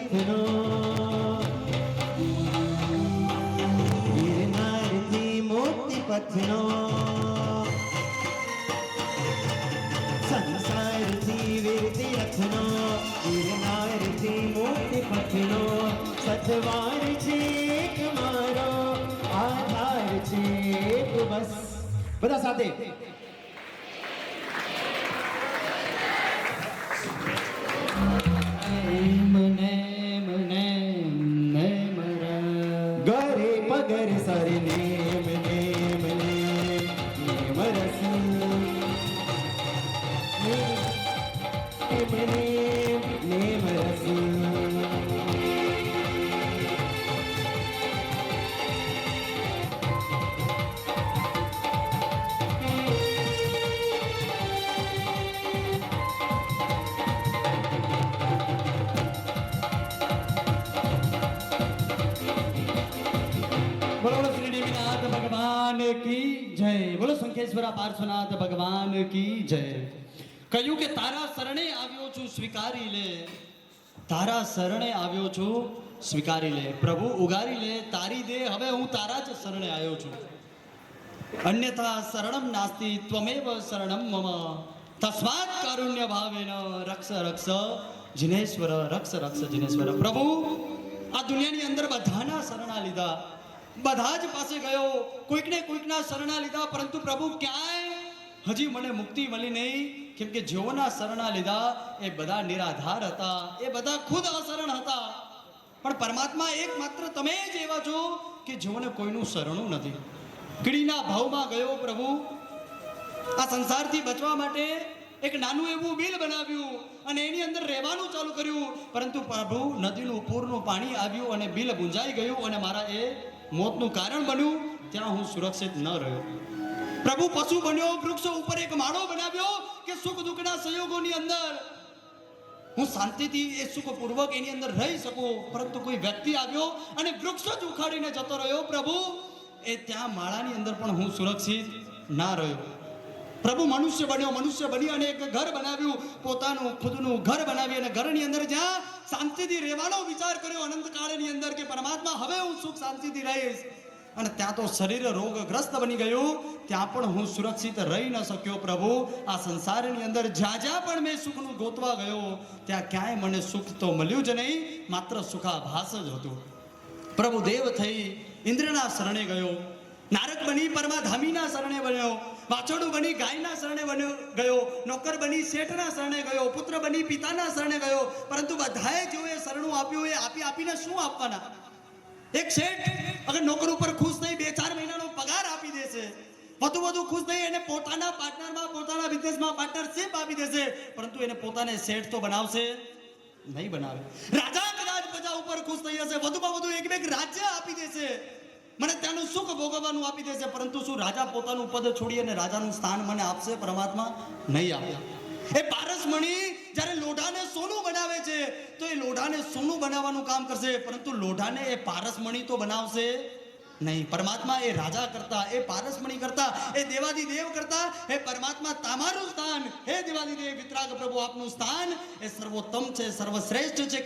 રથનો ગિરનારથી મુક્તિ પથનો સંસારથી વીરતિ રથનો ગિરનારથી મુક્તિ પથનો સતવાર છે મારો આધાર છે બસ. બધા સાથે ગરે પગર સર નેમ નેમ નેમ રસ નેમ નેમ રસ. બોલો શ્રી દેવીનાથ ભગવાન કી જય. બોલો શંખેશ્વરા પાર્શ્વનાથ ભગવાન કી જય. કહ્યું કે તારા શરણે આવ્યો છું સ્વીકારી લે, તારા શરણે આવ્યો છું સ્વીકારી લે. પ્રભુ ઉગારી લે તારી દે, હવે હું તારા જ શરણે આવ્યો છું. અન્યથા શરણમ નાસ્તિ ત્વમેવ શરણમ મમ તસ્માત કારુણ્ય ભાવેન રક્ષ રક્ષ જિનેશ્વર, રક્ષ રક્ષ જિનેશ્વર. પ્રભુ આ દુનિયાની અંદર બધાના શરણા લીધા, બધા જ પાસે ગયો, કોઈકને કોઈકના શરણા લીધા, પરંતુ પ્રભુ ક્યાંય હજી મને મુક્તિ મળી નહીં. કેમ કે જેઓના શરણા લીધા એ બધા નિરાધાર હતા, એ બધા ખુદ અશરણ હતા. પણ પરમાત્મા એકમાત્ર તમે જ એવા છો કે જેઓને કોઈનું શરણું નથી. કીડીના ભાવમાં ગયો પ્રભુ, આ સંસારથી બચવા માટે એક નાનું એવું બિલ બનાવ્યું અને એની અંદર રહેવાનું ચાલુ કર્યું. પરંતુ પ્રભુ નદીનું પૂરનું પાણી આવ્યું અને બિલ ગુંજાઈ ગયું અને મારા એ મોતનું કારણ બન્યું. ત્યાં હું સુરક્ષિત ન રહ્યો. પ્રભુ પશુ બન્યો, વૃક્ષો ઉપર એક માળો બનાવ્યો કે સુખ દુઃખના સંયોગોની અંદર હું શાંતિથી એ સુખપૂર્વક એની અંદર રહી શકું. પરંતુ કોઈ વ્યક્તિ આવ્યો અને વૃક્ષો જ ઉખાડીને જતો રહ્યો. પ્રભુ એ ત્યાં માળાની અંદર પણ હું સુરક્ષિત ના રહ્યો. પ્રભુ મનુષ્ય બન્યો, મનુષ્ય બની અને એક ઘર બનાવ્યું, પોતાનું ખુદનું ઘર બનાવી અને ઘરની અંદર જ્યાં શાંતિથી રહેવાનો વિચાર કર્યો અનંતકાળની અંદર કે પરમાત્મા હવે હું સુખ શાંતિથી રહીશ. અને ત્યાં તો શરીર રોગગ્રસ્ત બની ગયું, ત્યાં પણ હું સુરક્ષિત રહી ન શક્યો. પ્રભુ આ સંસારની અંદર જ્યાં જ્યાં પણ મેં સુખનું ગોતવા ગયો ત્યાં ક્યાંય મને સુખ તો મળ્યું જ નહીં, માત્ર સુખાભાસ જ હતું. પ્રભુ દેવ થઈ ઇન્દ્રના શરણે ગયો, નારદ બની પરમાધામીના શરણે બન્યો, વાછોડું બની ગાયના શરણે ગયો, નોકર બની શેઠના શરણે ગયો, પુત્ર બની પિતાના શરણે ગયો. પરંતુ બધાએ જેઓએ શરણું આપ્યું એ આપીને શું આપવાના? એક શેઠ અગર નોકર ઉપર ખુશ થઈ 2-4 મહિનાનો પગાર આપી દેશે, વધુ ખુશ થઈ એને પોતાના પાર્ટનરમાં, પોતાના બિઝનેસમાં પાર્ટનરશિપ આપી દેશે, પરંતુ એને પોતાને શેઠ તો બનાવશે નહીં બનાવે. રાજા કદાચ પ્રજા ઉપર ખુશ થઈ હશે, વધુમાં વધુ એક રાજ્ય આપી દેશે, મને ત્યાંનું સુખ ભોગવવાનું આપી દેશે, પરંતુ શું રાજા પોતાનું પદ છોડી અને રાજાનું સ્થાન મને આપશે? પરમાત્મા નહીં આપે. એ પારસમણી જ્યારે લોઢાને સોનું બનાવે છે તો એ લોઢાને સોનું બનાવવાનું કામ કરશે, પરંતુ લોઢાને એ પારસમણી તો બનાવશે નહીં. પરમાત્મા એ રાજા કરતા, એ પારસમણી કરતા, એ દેવાદિદેવ કરતા હે પરમાત્મા તમારું સ્થાન, હે દેવાદિદેવ વિતરાગ પ્રભુ આપનું સ્થાન એ સર્વોત્તમ છે, સર્વશ્રેષ્ઠ છે.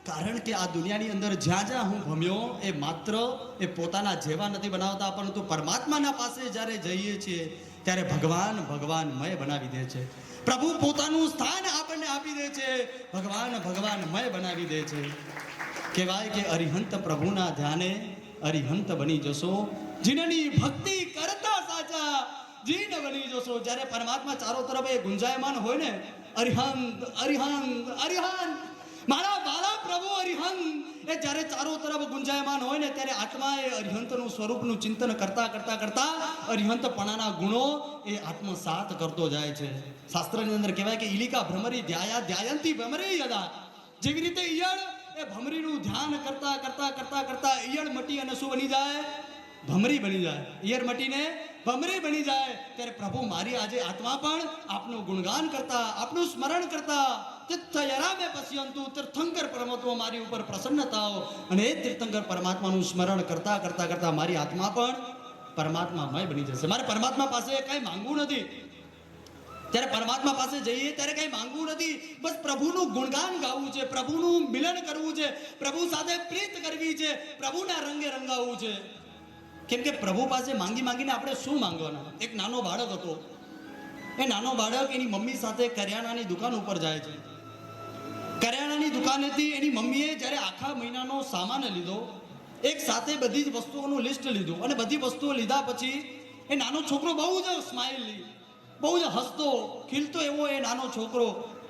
કારણ કે આ દુનિયાની અંદર જ્યાં જ્યાં હું ભમ્યો એ માત્ર એ પોતાના જેવા નથી બનાવતા, પરંતુ પરમાત્માના પાસે જ્યારે જઈએ છીએ ત્યારે ભગવાનમય બનાવી દે છે. પ્રભુ પોતાનું સ્થાન આપણને આપી દે છે, ભગવાનમય બનાવી દે છે. કહેવાય કે અરિહંત પ્રભુના ધ્યાને અરિહંત બની જશો, જીનની ભક્તિ કરતા સાચા જીન બની જશો. જ્યારે પરમાત્મા ચારો તરફ એ ગુંજાયમાન હોય ને, અરિહંત અરિહંત અરિહંત મારા વાલા પ્રભુ અરિહંત એ જ્યારે ચારો તરફ ગુંજાયમાન હોય ને ત્યારે આત્મા એ અરિહંતનું સ્વરૂપનું ચિંતન કરતા કરતા કરતા અરિહંતપણાના ગુણો એ આત્મસાત કરતો જાય છે. શાસ્ત્રની અંદર કહેવાય કે ઇલિકા ભ્રમરી ધ્યાયંતી ભ્રમરી યદા. જેવી રીતે ઈયળ એ ભમરીનું ધ્યાન કરતા કરતા કરતા કરતા ઈયળ મટી અને શું બની જાય? ભમરી બની જાય. ઈયળ મટીને ભમરી બની જાય. ત્યારે પ્રભુ મારી આજે આત્મા પણ આપનું ગુણગાન કરતા, આપનું સ્મરણ કરતા, તીર્થયરામે પશ્યંતુ તીર્થંકર પરમાત્મા મારી ઉપર પ્રસન્ન થાઓ, અને એ તીર્થંકર પરમાત્માનું સ્મરણ કરતા કરતા કરતા મારી આત્મા પણ પરમાત્મામય બની જશે. મારે પરમાત્મા પાસે કંઈ માંગવું નથી. ત્યારે પરમાત્મા પાસે જઈએ ત્યારે કઈ માંગવું નથી, બસ પ્રભુનું ગુણગાન ગાવું છે, પ્રભુનું મિલન કરવું છે, પ્રભુ સાથે પ્રીત કરવી છે, પ્રભુના રંગે રંગાવવું છે. કેમ કે પ્રભુ પાસે માંગી માંગીને આપણે શું માંગવાના? એક નાનો બાળક હતો, એ નાનો બાળક એની મમ્મી સાથે કરિયાણાની દુકાન ઉપર જાય છે. કરિયાણાની દુકાનેથી એની મમ્મીએ જ્યારે આખા મહિનાનો સામાન લીધો, એક સાથે બધી જ વસ્તુઓનું લિસ્ટ લીધું, અને બધી વસ્તુઓ લીધા પછી એ નાનો છોકરો બહુ જ સ્માઇલી, બહુ જ હસતો ખીલતો એવો એ નાનો છોકરો,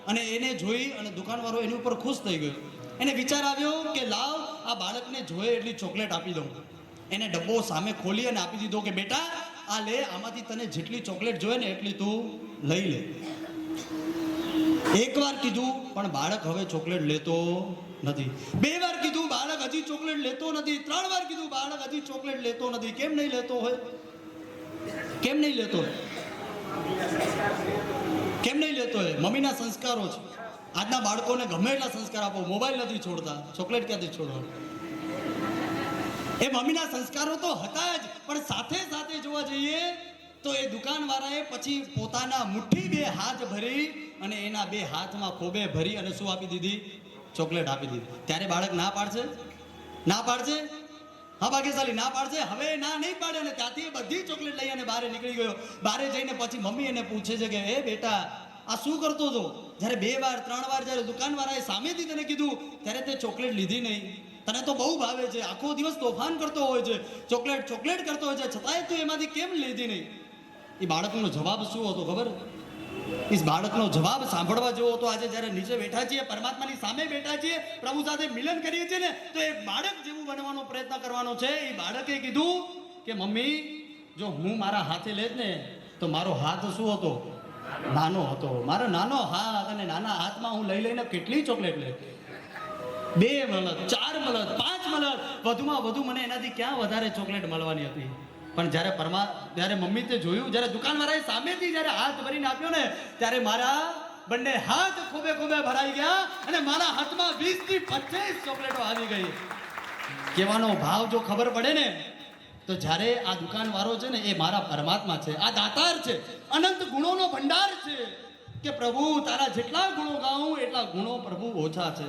અને એને જોઈ અને દુકાનવાળો એની ઉપર ખુશ થઈ ગયો. એને વિચાર આવ્યો કે લાવ આ બાળકને જોઈએ એટલી ચોકલેટ આપી દઉં. એને ડબ્બો સામે ખોલી અને આપી દીધો કે બેટા આ લે, આમાંથી તને જેટલી ચોકલેટ જોઈએ ને એટલી તું લઈ લે. એકવાર કીધું પણ બાળક હવે ચોકલેટ લેતો નથી. બે વાર કીધું બાળક હજી ચોકલેટ લેતો નથી. 3 વાર કીધું બાળક હજી ચોકલેટ લેતો નથી. કેમ નહીં લેતો હોય? કેમ નહીં લેતો હોય? કેમ નહીં લેતો હોય? મમ્મીના સંસ્કારો છે. આજના બાળકોને ગમે એટલા સંસ્કાર આપો, મોબાઈલ નથી છોડતા, ચોકલેટ ક્યાંથી છોડવાનું? એ મમ્મીના સંસ્કારો તો હતા જ, પણ સાથે સાથે જોવા જઈએ તો એ દુકાનવાળાએ પછી પોતાના મુઠ્ઠી 2 હાથ ભરી અને એના 2 હાથમાં ખોબે ભરી અને શું આપી દીધી? ચોકલેટ આપી દીધી. ત્યારે બાળક ના પાડશે? ના પાડશે? હા ભાગ્યશાલી ના પાડશે. હવે ના નહીં પાડે, અને ત્યાંથી બધી ચોકલેટ લઈ અને બહાર નીકળી ગયો. બહાર જઈને પછી મમ્મી એને પૂછે છે કે હે બેટા આ શું કરતો હતો? જ્યારે 2 વાર 3 વાર જ્યારે દુકાનવાળાએ સામેથી તને કીધું ત્યારે તે ચોકલેટ લીધી નહીં. તને તો બહુ ભાવે છે, આખો દિવસ તોફાન કરતો હોય છે, ચોકલેટ ચોકલેટ કરતો હોય છે, છતાંય તું એમાંથી કેમ લીધી નહીં? એ બાળકનો જવાબ શું હતો ખબર? એ બાળકનો જવાબ સાંભળવા જેવો હતો. આજે જ્યારે નીચે બેઠા છીએ, પરમાત્માની સામે બેઠા છીએ, પ્રભુ સાથે મિલન કરીએ છીએ ને, તો એ બાળક જેવું બનવાનો પ્રયત્ન કરવાનો છે. એ બાળકે કીધું કે મમ્મી જો હું મારા હાથે લેત ને તો મારો હાથ શું હતો? નાનો હતો. મારો નાનો હાથ, અને નાના હાથમાં હું લઈ લઈને કેટલી ચોકલેટ લે? 2 મળત, 4 મળત, 5 મળત, વધુમાં વધુ મને એનાથી ક્યાં વધારે ચોકલેટ મળવાની હતી? પણ જ્યારે મમ્મી તે જોયું, જ્યારે દુકાનવાળાએ સામેથી જ્યારે હાથ ભરીને આપ્યો ને, ત્યારે મારા બંને હાથ ખોબે ખોબે ભરાઈ ગયા અને મારા હાથમાં 20 થી 25 ચોકલેટો આવી ગઈ. કહેવાનો ભાવ જો ખબર પડે ને, તો જ્યારે આ દુકાનવાળો છે ને એ મારા પરમાત્મા છે, આ દાતાર છે, અનંત ગુણોનો ભંડાર છે. કે પ્રભુ તારા જેટલા ગુણો ગાઉં એટલા ગુણો પ્રભુ ઓછા છે.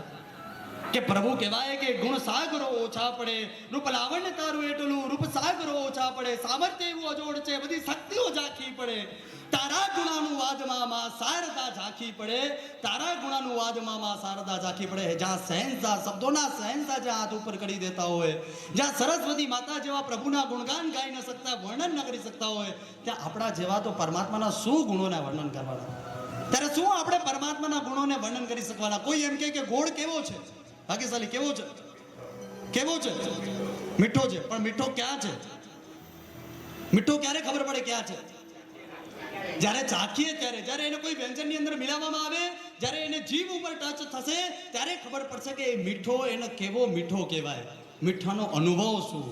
કે પ્રભુ કહેવાય કે ગુણ સાગરો ઓછા પડે, રૂપ લાવણ્ય તારું એટલું, રૂપ સાગરો ઓછા પડે, સામર્થ્ય એવું અજોડ છે, બધી શક્તિઓ ઝાંખી પડે. તારા ગુણાનું વાદમાં માં શારદા ઝાંખી પડે, તારા ગુણાનું વાદમાં માં શારદા ઝાંખી પડે. જ્યાં શહેનશાહ, શબ્દોના શહેનશાહ જ્યાં હાથ ઉપર કરી દેતા હોય, જ્યાં સરસ્વતી માતા જેવા પ્રભુના ગુણગાન ગાઈ ન શકતા, વર્ણન ન કરી શકતા હોય, ત્યાં આપણા જેવા તો પરમાત્માના શું ગુણોને વર્ણન કરવાના? ત્યારે શું આપણે પરમાત્માના ગુણોને વર્ણન કરી શકવાના? કોઈ એમ કે ગોળ કેવો છે? ભાગ્યશાલી કેવો છે? કેવો છે? મીઠો છે. પણ મીઠો ક્યાં છે? મીઠો ક્યારે ખબર પડે ક્યાં છે? જ્યારે ચાખીએ ત્યારે, જ્યારે એને કોઈ વ્યંજનની અંદર મિલાવવામાં આવે, જ્યારે એને જીભ ઉપર ટચ થશે ત્યારે ખબર પડશે કે એ મીઠો એને કેવો મીઠો કહેવાય. મીઠાનો અનુભવ શું?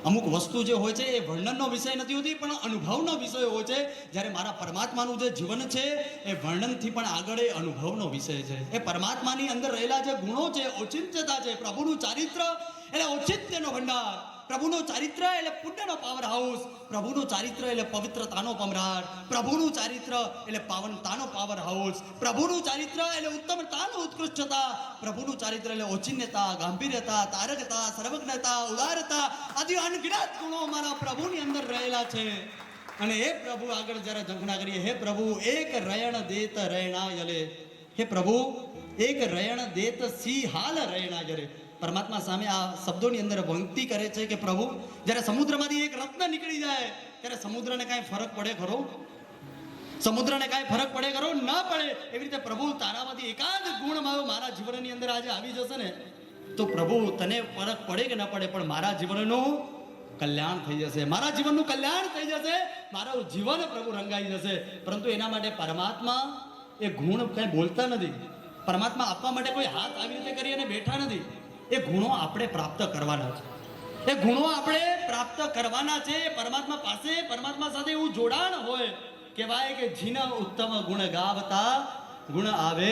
અમુક વસ્તુ જે હોય છે એ વર્ણનનો વિષય નથી હોતી, પણ અનુભવનો વિષય હોય છે. જ્યારે મારા પરમાત્માનું જે જીવન છે એ વર્ણનથી પણ આગળ એ અનુભવનો વિષય છે. એ પરમાત્માની અંદર રહેલા જે ગુણો છે, ઓચિંત્યતા છે, પ્રભુનું ચારિત્ર એટલે ઔચિત્યનો ભંડાર, પ્રભુનું ચારિત્ર એટલે પુણ્યનો પાવર હાઉસ, પ્રભુનું ચારિત્ર એટલે પવિત્રતાનો પમરાટ, પ્રભુનું ચારિત્ર એટલે પાવનતાનો પાવર હાઉસ, પ્રભુનું ચારિત્ર એટલે ઉત્તમતાનો ઉત્કૃષ્ટતા, પ્રભુનું ચારિત્ર એટલે ઔચિન્યતા, ગાંભીર્યતા, તારકતા, સર્વજ્ઞતા, ઉદારતા આદિ અનગિનત ગુણો મારા પ્રભુની અંદર રહેલા છે. અને હે પ્રભુ આગળ જ્યારે ઝંખના કરીએ, હે પ્રભુ એક રયણ દેત રયણાયલે, હે પ્રભુ એક રયણ દેત સી હાલ રયણાયલે. પરમાત્મા સામે આ શબ્દોની અંદર વિનંતી કરે છે કે પ્રભુ જ્યારે સમુદ્રમાંથી એક રત્ન નીકળી જાય ત્યારે સમુદ્રને કાંઈ ફરક પડે ખરો? સમુદ્રને કાંઈ ફરક પડે ખરો? ન પડે. એવી રીતે પ્રભુ તારામાંથી એકાદ ગુણ મારા જીવનની અંદર આજે આવી જશે ને, તો પ્રભુ તને ફરક પડે કે ન પડે, પણ મારા જીવનનું કલ્યાણ થઈ જશે, મારા જીવનનું કલ્યાણ થઈ જશે, મારું જીવન પ્રભુ રંગાઈ જશે. પરંતુ એના માટે પરમાત્મા એ ગુણ કંઈ બોલતા નથી. પરમાત્મા આપવા માટે કોઈ હાથ આવી રીતે કરી અને બેઠા નથી. એ ગુણો આપણે પ્રાપ્ત કરવાના છે. એ ગુણો આપણે પ્રાપ્ત કરવાના છે. પરમાત્મા પાસે, પરમાત્મા સાથે એવું જોડાણ હોય. કહેવાય કે જીન ઉત્તમ ગુણ ગાવતા ગુણ આવે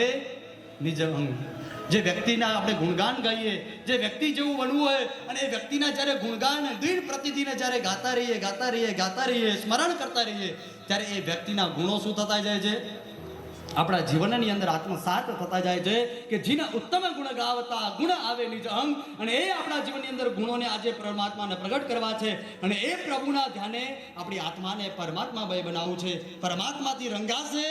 નિજ અંગ. જે વ્યક્તિના આપણે ગુણગાન ગાઈએ, જે વ્યક્તિ જેવું બનવું હોય અને એ વ્યક્તિના જ્યારે ગુણગાન દિન પ્રતિદિન જ્યારે ગાતા રહીએ, સ્મરણ કરતા રહીએ, ત્યારે એ વ્યક્તિના ગુણો શું થતા જાય છે? આપણા જીવનની અંદર આત્મસાત થતા જાય છે કે જેના ઉત્તમ ગુણ ગાવતા ગુણ આવે નિજ અંગ. અને એ આપણા જીવનની અંદર ગુણોને આજે પરમાત્માને પ્રગટ કરવા છે અને એ પ્રભુના ધ્યાને આપણી આત્માને પરમાત્મામય બનાવવું છે. પરમાત્માથી રંગાશે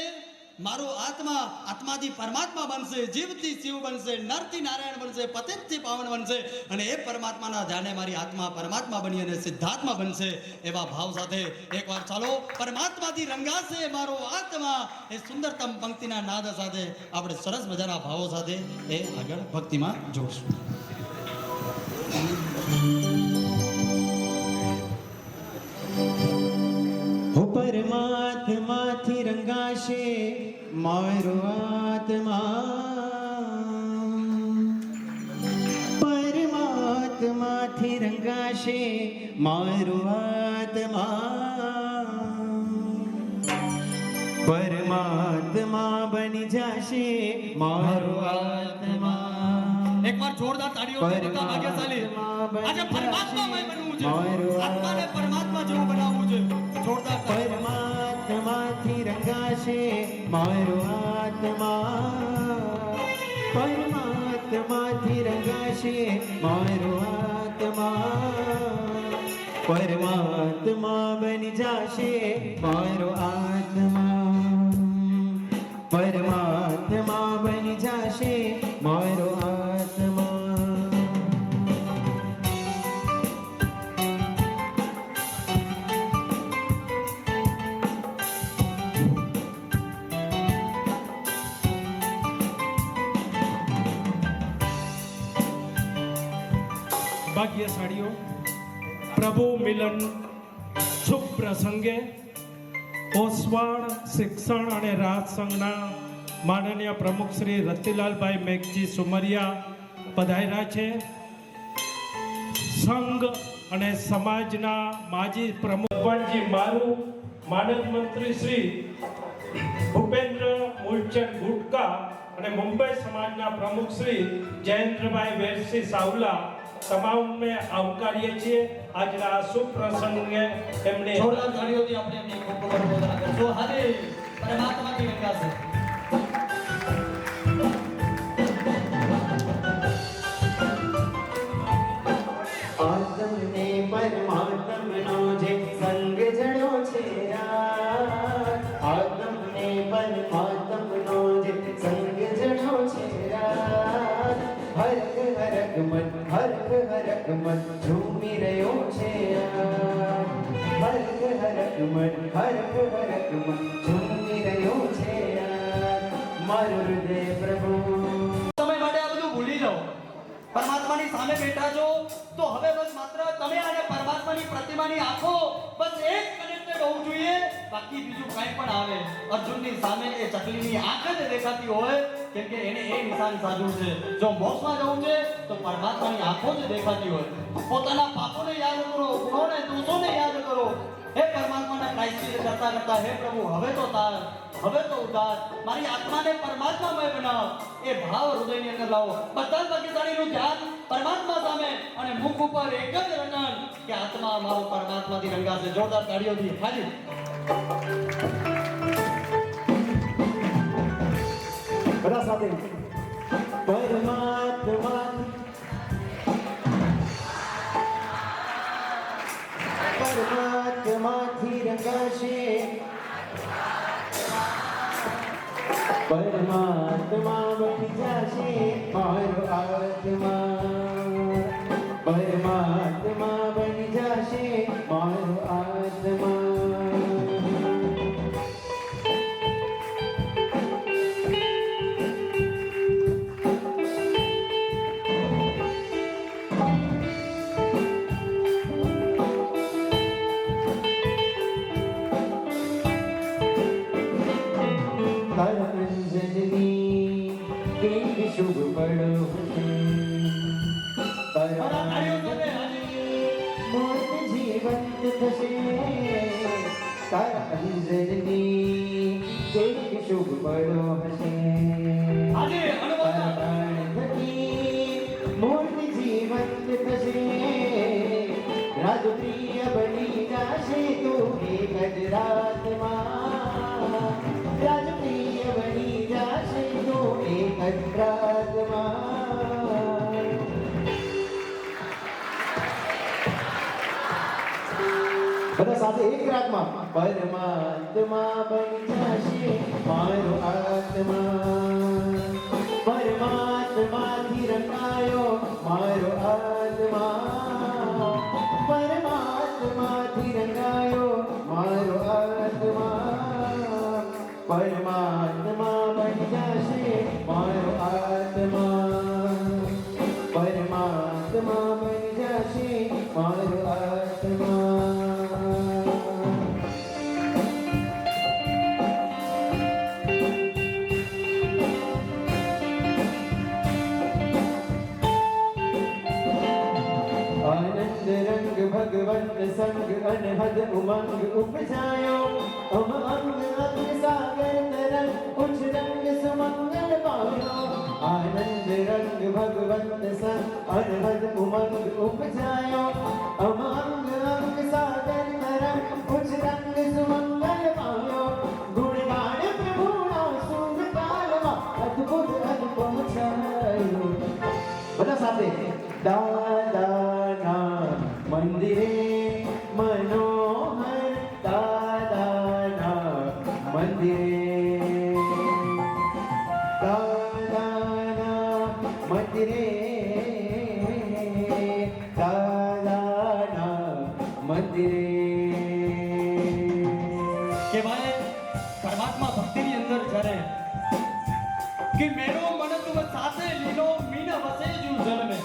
મારો આત્મા, આત્માથી પરમાત્મા બનશે, જીવથી શિવ બનશે, નરથી નારાયણ બનશે, પતિતથી પાવન બનશે અને એ પરમાત્માના ધ્યાને મારી આત્મા પરમાત્મા બની અને સિદ્ધાત્મા બનશે. એવા ભાવ સાથે એકવાર ચાલો પરમાત્માથી રંગાશે મારો આત્મા એ સુંદરતમ પંક્તિના નાદ સાથે આપણે સરસ મજાના ભાવો સાથે એ આગળ ભક્તિમાં જોડશું. હો પરમાત્માથી રંગાશે મારો આત્મા, પરમાત્માથી રંગાશે મારો આત્મા, પરમાત્મા બની જશે મારો આત્મા. એકવાર જોરદાર તાળીઓથી બધા ભાગ્યશાળી. આજે પરમાત્મામય બનવું છે, આત્માને પરમાત્મા જેવું બનાવવું છે. જોરદાર પરમાત્માથી રંગાશે મારો આત્મા, પરમાત્માથી રંગાશે મારો આત્મા, પરમાત્મા બની જશે મારો આત્મા, પરમાત્મા બની જશે મારો આત્મા. ભાગ્યશાળીઓ, પ્રભુ મિલન શુભ પ્રસંગે ઓસવાડ શિક્ષણ અને રાજ સંઘના માનનીય પ્રમુખ શ્રી રતિલાલભાઈ મેઘજી સુમરિયા પધાર્યા છે. સંઘ અને સમાજના માજી પ્રમુખ ભગવાનજી મારુ, માનદ મંત્રી શ્રી ભૂપેન્દ્ર મૂલચંદ ગુટકા અને મુંબઈ સમાજના પ્રમુખ શ્રી જયેન્દ્રભાઈ વેરસી સાવલા તમામને આવકારીએ છીએ. આજના આ શુભ પ્રસંગે એમને જોરદાર તાળીઓથી આપણે એમની ખૂબ ખૂબ અનુમોદના કરશું. હાલે પરમાત્માથી રંગાશે. આત્મને પરમાત્મનો જે સંગ જડો છે યાર, આત્મને પરમાત્મનો જે સંગ જડો છે યાર, હરક હરક મન ઝૂમી રહ્યો છે યાર, હરક હરક મન ઝૂમી રહ્યો છે યાર, મારું હૃદય પ્રભુ. સમય માટે આ બધું ભૂલી જાઓ. પરમાત્માની સામે બેઠા છો તો હવે બસ માત્ર તમે અને પરમાત્માની પ્રતિમાની આંખો બસ એક કનેક્ટેડ હોવું જોઈએ. બાકી બીજું કંઈ પણ આવે, અર્જુનની સામે એ ચકલીની આંખ જ દેખાતી હોય કેમ કે એને એ નિશાન સાધ્યું છે. જો મોક્ષમાં જવું છે તો પરમાત્માની આંખો જ દેખાતી હોય. પોતાના પાપોને યાદ કરો, ગુણોને દોષોને યાદ કરો. હે પરમાત્માના પ્રાયશ્ચિત કરતા કરતા હે પ્રભુ હવે તો તાર, હવે તો ઉતાર, મારી આત્માને પરમાત્મામય બનાવ. એ ભાવ હૃદયની અંદર લાવો. બધા ભાગ્યશાળીનું ધ્યાન પરમાત્મા સામે અને મુખ ઉપર એક જ રટણ કે આત્મા મારો પરમાત્માથી રંગાશે. જોરદાર તાળીઓથી હાજી. બધા સાથે પરમાત્મા, પરમાત્માથી રંગાશે, પરમાત્મા બની જશે મારો આત્મા, પરમાત્મા બની જશે મારો આત્મા. શુભ પડો મૂર્ત જીવંત થશે, તારા અંજની શુભ પડો હશે, આજે અનુભવ રાજપ્રિય બની જાશે તું એક જ રાતમાં, રાજપ્રિય બની જાશે તું એક જ રાતમાં. બધા સાથે એક રાતમાં પરમાત્મા બની જશે મારો આત્મા, પરમાત્માથી રંગાયો મારો આત્મા, પરમાત્માથી રંગાયો મારો આત્મા, પરમાત્મા બની જશે મારો આત્મા, પરમાત્મા બની જશે મારો આત્મા. ભગવંત સંગ અનહદ ઉમંગ ઉપજાયો, અમ અંગ અંગ સાગર તરંગ ઉચ્ચ રંગ સુમંગલ પાયો. આનંદ રંગ ભગવંત સંગ અનહદ ઉમંગ ઉપજાયો, અમ અંગ અંગ સાગર તરંગ ઉચ્ચ રંગ સુમંગલ પાયો. ગુણગાન પ્રભુના શુભ કાલમાં અદ્ભુત અનુપમ છાયો. બધા સાથે દાદાના મંદિરે મનોહર, દાદાના મંદિરે, દાદાના મંદિરે, દાદાના મંદિરે. કે ભાઈ પરમાત્મા ભક્તિની અંદર જ્યારે કે મેરો મન તુમ સાથે લીલો મીન વસે જુ જલ में,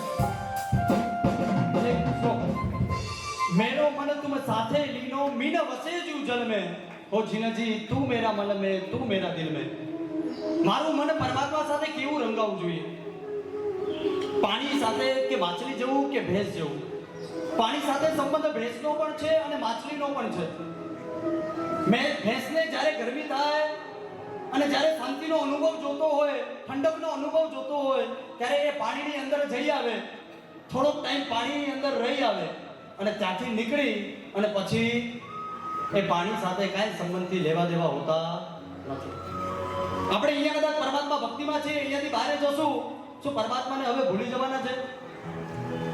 मेरो मन तुम साथे लीनो मीन वसे जू जल में, हो जिनजी तू मेरा मन में तू मेरा दिल में. મારું મન પરમાત્મા સાથે કેવું રંગાવવું જોઈએ? પાણી સાથે કે માછલી જેવું કે ભેંસ જેવું? પાણી સાથે સંબંધ ભેંસનો પણ છે અને માછલીનો પણ છે. મેં ભેંસને જ્યારે ગરમી થાય અને જ્યારે શાંતિનો અનુભવ જોતો હોય, ઠંડકનો અનુભવ જોતો હોય, ત્યારે એ પાણીની અંદર જઈ આવે, થોડોક ટાઈમ પાણીની અંદર રહી આવે અને ત્યાંથી નીકળી અને પછી એ પાણી સાથે કાંઈ સંબંધથી લેવા દેવા હોતા નથી. આપણે અહીંયા કદાચ પરમાત્મા ભક્તિમાં છે, અહીંયાથી બહાર જશું, શું પરમાત્માને હવે ભૂલી જવાના છે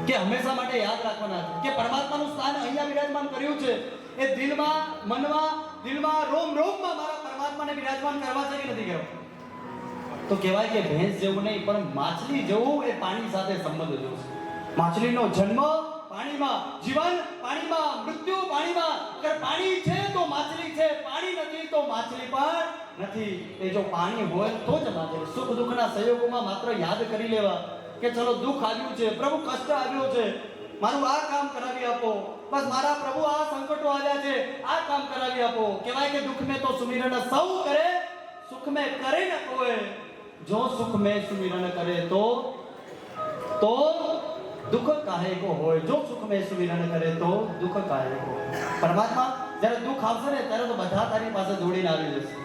કે હંમેશા માટે યાદ રાખવાના છે કે પરમાત્માનું સ્થાન અહીંયા બિરાજમાન કર્યું છે? એ દિલમાં, મનમાં, દિલમાં, રોમ રોમમાં મારા પરમાત્માને બિરાજમાન કરવા છે કે નથી કરવા? તો કહેવાય કે ભેંસ જેવું નહીં પણ માછલી જેવું એ પાણી સાથે સંબંધ જેવું છે. માછલીનો જન્મ પાણીમાં, જીવન પાણીમાં, મૃત્યુ પાણીમાં. અગર પાણી છે તો માછલી છે, પાણી નથી તો માછલી પણ નથી. એ જો પાણી હોય તો જ માછલી. સુખ દુઃખના સંયોગોમાં માત્ર યાદ કરી લેવા કે ચલો દુઃખ આવ્યું છે, પ્રભુ કષ્ટ આવ્યો છે, મારું આ કામ કરાવી આપો, બસ મારા પ્રભુ આ સંકટો આવ્યા છે, આ કામ કરાવી આપો. કહેવાય કે દુઃખ में तो सुमिरन सौ करे, सुख में करे न कोई. जो सुख में सुमिरन करे तो दुख काहे को होय, जो सुख में सुमिरन करे तो दुख काहे को. પરમાત્મા જ્યારે દુઃખ આવશે ને ત્યારે તો બધા તારી પાસે દોડીને આવી જશે.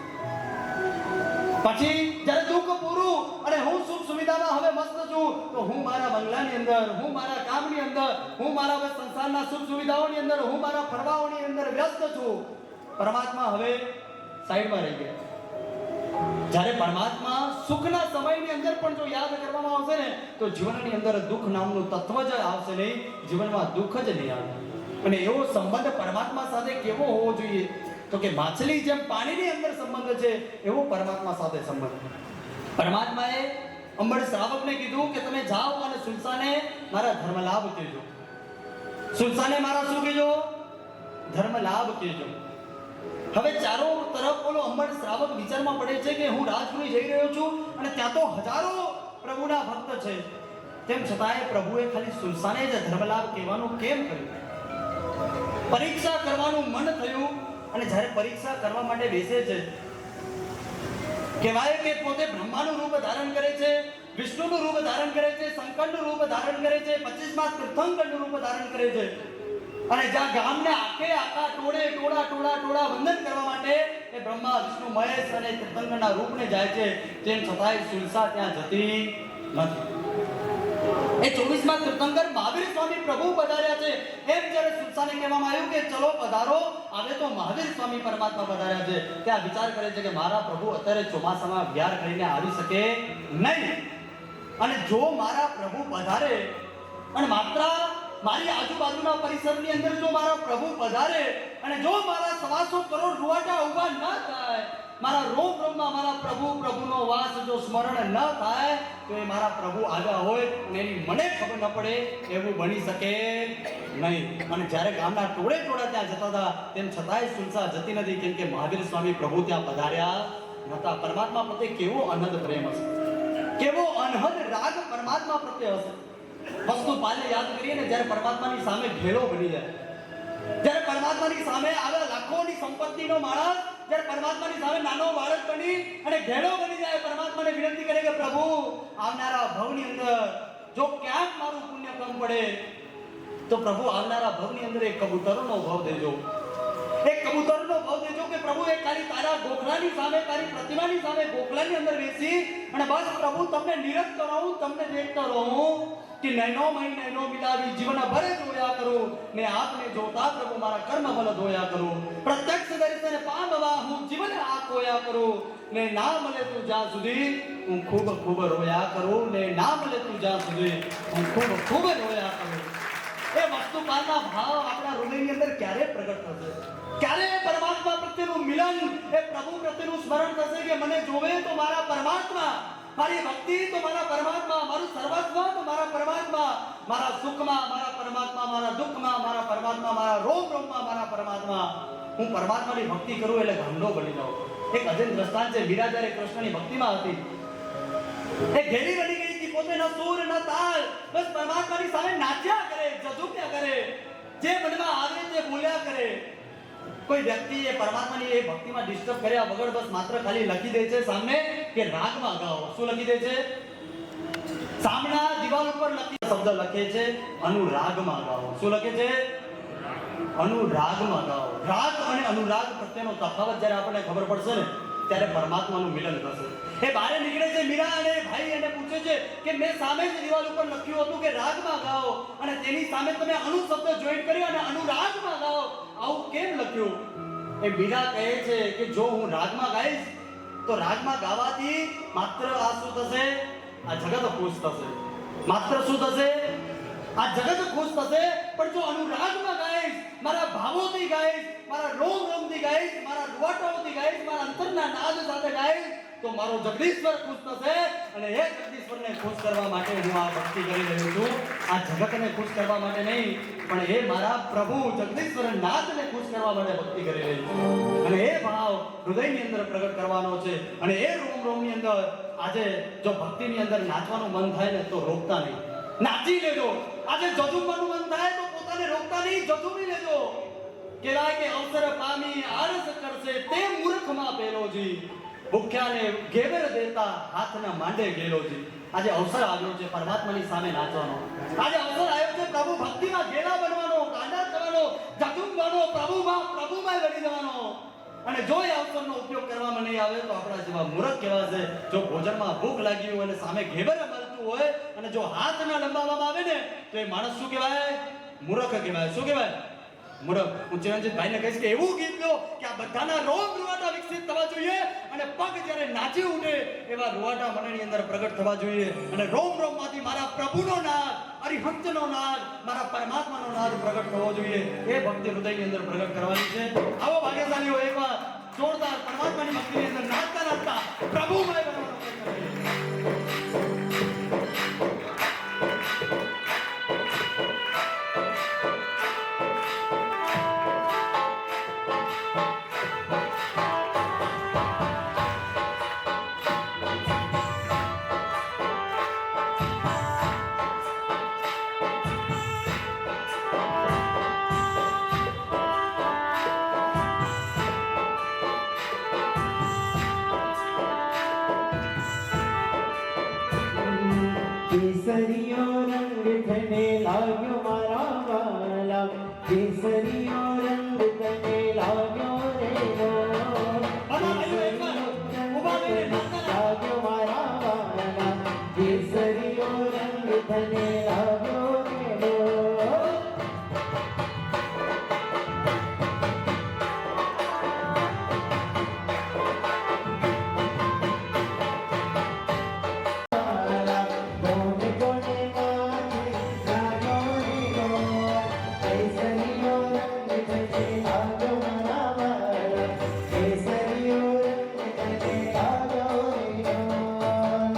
પછી જ્યારે દુઃખ પૂરું અને હું સુખ સુવિધામાં હવે મસ્ત છું, તો હું મારા બંગલાની અંદર, હું મારા કામની અંદર, હું મારા સંસારના સુખ સુવિધાઓની અંદર, હું મારા ફરવાઓની અંદર વ્યસ્ત છું. પરમાત્મા હવે સાઈડમાં રહી ગયા. જ્યારે પરમાત્મા સુખના સમયની અંદર પણ જો યાદ કરવામાં આવશે ને તો જીવનની અંદર દુઃખ નામનું તત્વ જ આવશે નહીં, જીવનમાં દુઃખ જ નહીં આવે. અને એવો સંબંધ પરમાત્મા સાથે કેવો હોવો જોઈએ? તો કે માછલી જેમ પાણીની અંદર સંબંધ છે એવો પરમાત્મા સાથે સંબંધ. પરમાત્માએ અંબળ શ્રાવકને કીધું કે તમે જાઓ અને સુલસાને મારા ધર્મ લાભ કહેજો. સુલસાને મારા શું કહેજો? ધર્મ લાભ કહેજો. હવે ચારો તરફ બોલો અંબળ શ્રાવક વિચારમાં પડે છે કે હું રાજપુરી જઈ રહ્યો છું અને ત્યાં તો હજારો પ્રભુના ભક્ત છે, તેમ છતાંય પ્રભુએ ખાલી સુલસાને જ ધર્મલાભ કહેવાનું કેમ કર્યું? પરીક્ષા કરવાનું મન થયું અને જ્યારે પરીક્ષા કરવા માટે બેસે છે, કહેવાય કે પોતે બ્રહ્માનું રૂપ ધારણ કરે છે, વિષ્ણુનું રૂપ ધારણ કરે છે, શંકરનું રૂપ ધારણ કરે છે, 25મા તીર્થંકરનું રૂપ ધારણ કરે છે. અને જ્યાં ગામને આખે આખા ટોળા વંદન કરવા માટે એ બ્રહ્મા, વિષ્ણુ, મહેશ અને તીર્થંકરના રૂપને જાય છે, તેમ છતાંય સુલસા ત્યાં જતી નથી. એ 24માં તીર્થંકર મહાવીર સ્વામી પ્રભુ પધાર્યા છે. એમ જ્યારે સુરસાને કહેવામાં આવ્યું કે ચલો પધારો, હવે તો મહાવીર સ્વામી પરમાત્મા પધાર્યા છે. ત્યાં વિચાર કરે છે કે મારા પ્રભુ અત્યારે ચોમાસામાં વિહાર કરીને આવી શકે નહીં, અને જો મારા પ્રભુ પધારે અને માત્ર મારી આજુબાજુના પરિસરની અંદર જો મારા પ્રભુ પધારે અને જો મારા 125 કરોડ રૂવાટા ઊભા ન થાય, મારા રોમ રોમમાં મારા પ્રભુનો વાસ જો સ્મરણ ન થાય, તો એ મારા પ્રભુ આવ્યા હોય અને એની મને ખબર ન પડે એવું બની શકે નહીં. અને જ્યારે ગામના ટોળે ટોળા ત્યાં જતા હતા તેમ છતાંય સુનસા જતી નથી, કેમ કે મહાવીર સ્વામી પ્રભુ ત્યાં પધાર્યા નહોતા. પરમાત્મા પ્રત્યે કેવો અનહદ પ્રેમ હશે, કેવો અનહદ રાગ પરમાત્મા પ્રત્યે હશે. વસ્તુ પાલે યાદ કરીએ ને, જ્યારે પરમાત્માની સામે ઘેલો બની જાય, જ્યારે પરમાત્માની સામે આવા લાખોની સંપત્તિનો માણસ જ્યારે પરમાત્માની સામે નાનો બાળક બની અને ઘેડો બની જાય, પરમાત્માને વિનંતી કરે કે પ્રભુ આવનારા ભવની અંદર જો ક્યાંક મારું પુણ્ય કમ પડે તો પ્રભુ આવનારા ભવની અંદર એક કબૂતરનો ભાવ દેજો, એક કબૂતરનો ભાવ દેજો કે પ્રભુ એક ખાલી તારા ગોખલાની સામે, તારી પ્રતિમાની સામે ગોખલાની અંદર બેસી અને બસ પ્રભુ તમને નિરંતર રહું, તમને દેખતો રહું કે નૈનો મહી નૈનો મિલાવી જીવન ભરે જોયા કરું ને આપને જોતા પ્રભુ મારા કર્મ બલ ધોયા કરું, પ્રત્યક્ષ દર્શન પામવા હું જીવન આ કોયા કરું ને ના મળે તું જ્યાં સુધી હું ખૂબ ખૂબ રોયા કરું, ને ના મળે તું જ્યાં સુધી હું ખૂબ ખૂબ રોયા કરું. એ વસ્તુપાલના ભાવ આપણા હૃદયની અંદર ક્યારે પ્રગટ થશે, ક્યારે પરમાત્મા પ્રત્યેનું મિલન, એ પ્રભુ પ્રત્યેનું સ્મરણ થશે કે મને જોવે તો મારા પરમાત્મા, મારી ભક્તિ તો મારા પરમાત્મા, મારું સર્વસ્વ તો મારા પરમાત્મા, મારા સુખમાં મારા પરમાત્મા, મારા દુઃખમાં મારા પરમાત્મા, મારા રોમ રોમમાં મારા પરમાત્મા. હું પરમાત્માની ભક્તિ કરું એટલે ગાંડો બની જાઉં. એક અજન દ્રષ્ટાંત છે, મીરા જ્યારે કૃષ્ણની ભક્તિમાં હતી એ ઘેરી બની ગઈ હતી, પોતે ન સૂર ન તાલ, બસ પરમાત્માની સામે નાચ્યા કરે, જજુમ્યા કરે, જે મનમાં આવે તે બોલ્યા કરે. કોઈ વ્યક્તિ એ પરમાત્માની એ ભક્તિમાં ડિસ્ટર્બ કર્યા વગર બસ માત્ર ખાલી લખી દે છે સામે કે રાગમાં ગાઓ. શું લખી દે છે? સામના દિવાલ ઉપર લખી શબ્દ લખે છે અનુરાગમાં ગાઓ. શું લખે છે? અનુરાગમાં ગાઓ. રાગ અને અનુરાગ પ્રત્યેનો તફાવત જ્યારે આપણને ખબર પડશે ને ત્યારે પરમાત્માનું મિલન થશે. એ બહાર નીકળે છે મીરા અને ભાઈ એને પૂછે છે કે મેં સામે જ દિવાલ ઉપર લખ્યું હતું કે રાગમાં ગાઓ અને તેની સામે તમે અનુ શબ્દ જોઈન્ટ કર્યો અને અનુરાગમાં ગાઓ, આવું કેમ લખ્યું? એ મીરા કહે છે કે જો હું રાગમાં ગાઈશ તો રાગમાં ગાવાથી માત્ર આ શું થશે? આ જગત ખુશ થશે. માત્ર શું થશે? આ જગત ખુશ થશે. પણ જો અનુરાગમાં ગાઈશ, મારા ભાવોથી ગાઈશ, મારા રોમ રોમથી ગાઈશ, મારા રૂવાટાઓથી ગાઈશ, મારા અંતરના નાદ સાથે ગાઈશ, તો મારો જગદીશ્વર ખુશ થશે. અને એ જગદીશ્વરને ખુશ કરવા માટે હું આ ભક્તિ કરી રહ્યો છું. આ જગતને ખુશ કરવા માટે નહીં, પણ એ મારા પ્રભુ જગદીશ્વર નાથને ખુશ કરવા માટે ભક્તિ કરી રહ્યો છું. અને એ ભાવ હૃદયની અંદર પ્રગટ કરવાનો છે. અને એ રોમ રોમની અંદર આજે જો ભક્તિની અંદર નાચવાનું મન થાય ને તો રોકતા નહીં, નાચી લેજો. આજે જજુમવાનું મન થાય તો પોતાને રોકતા નહીં, જજુમી લેજો. કહેવાય કે અવસર પામી આળસ કરશે તે મૂર્ખમાં પેલોજી, ભૂખ્યાને ઘેવર દેતા હાથના માંડે ગેલોજી. આજે અવસર આવ્યો છે પરમાત્માની સામે નાચવાનો. આજે અવસર આવ્યો છે પ્રભુ ભક્તિમાં ઘેલા બનવાનો, ગાંડા થવાનો, જજુમવાનો, પ્રભુમાં બની જવાનો. અને જો એ અવસરનો ઉપયોગ કરવામાં નહીં આવે તો આપણા જેવા મૂર્ખ કહેવાશે. જો ભોજનમાં ભૂખ લાગી હોય અને સામે ઘેવર મળતું હોય અને જો હાથ ના લંબાવવામાં આવે ને તો એ માણસ શું કહેવાય? મૂર્ખ કહેવાય. શું કહેવાય? મૂર્ખ. હું ચિરંજીતભાઈને કહીશ કે એવું ગીત લો કે આ બધાના રોમ રૂવાટા વિકસિત થવા જોઈએ અને પગ જ્યારે નાચી ઉઠે એવા રૂવાટા મનની અંદર પ્રગટ થવા જોઈએ. અને રોમ રોમમાંથી મારા પ્રભુનો નાદ, અરિહંતનો નાદ, મારા પરમાત્માનો નાદ પ્રગટ થવો જોઈએ. એ ભક્તિ હૃદયની અંદર પ્રગટ કરવાની છે. આવો ભાગ્યશાળીઓ એકવાર જોરદાર પરમાત્માની ભક્તિની અંદર નાચતા નાચતા પ્રભુમય બનવાનો પ્રયત્ન કરીએ. केसरियो रंग थने लाग्यो मारा वाला, केसरियो रंग थने लाग्यो रे लो, लाग्यो मारा वाला, केसरियो रंग थने આવ્યો રે ડોલ. કોને કોને માથે લાગ્યો રે ડોલ. કેસરીયો રંગ થશે આવ્યો મારા વાલા. કેસરીયો રંગ થશે આવ્યો રે ડોલ.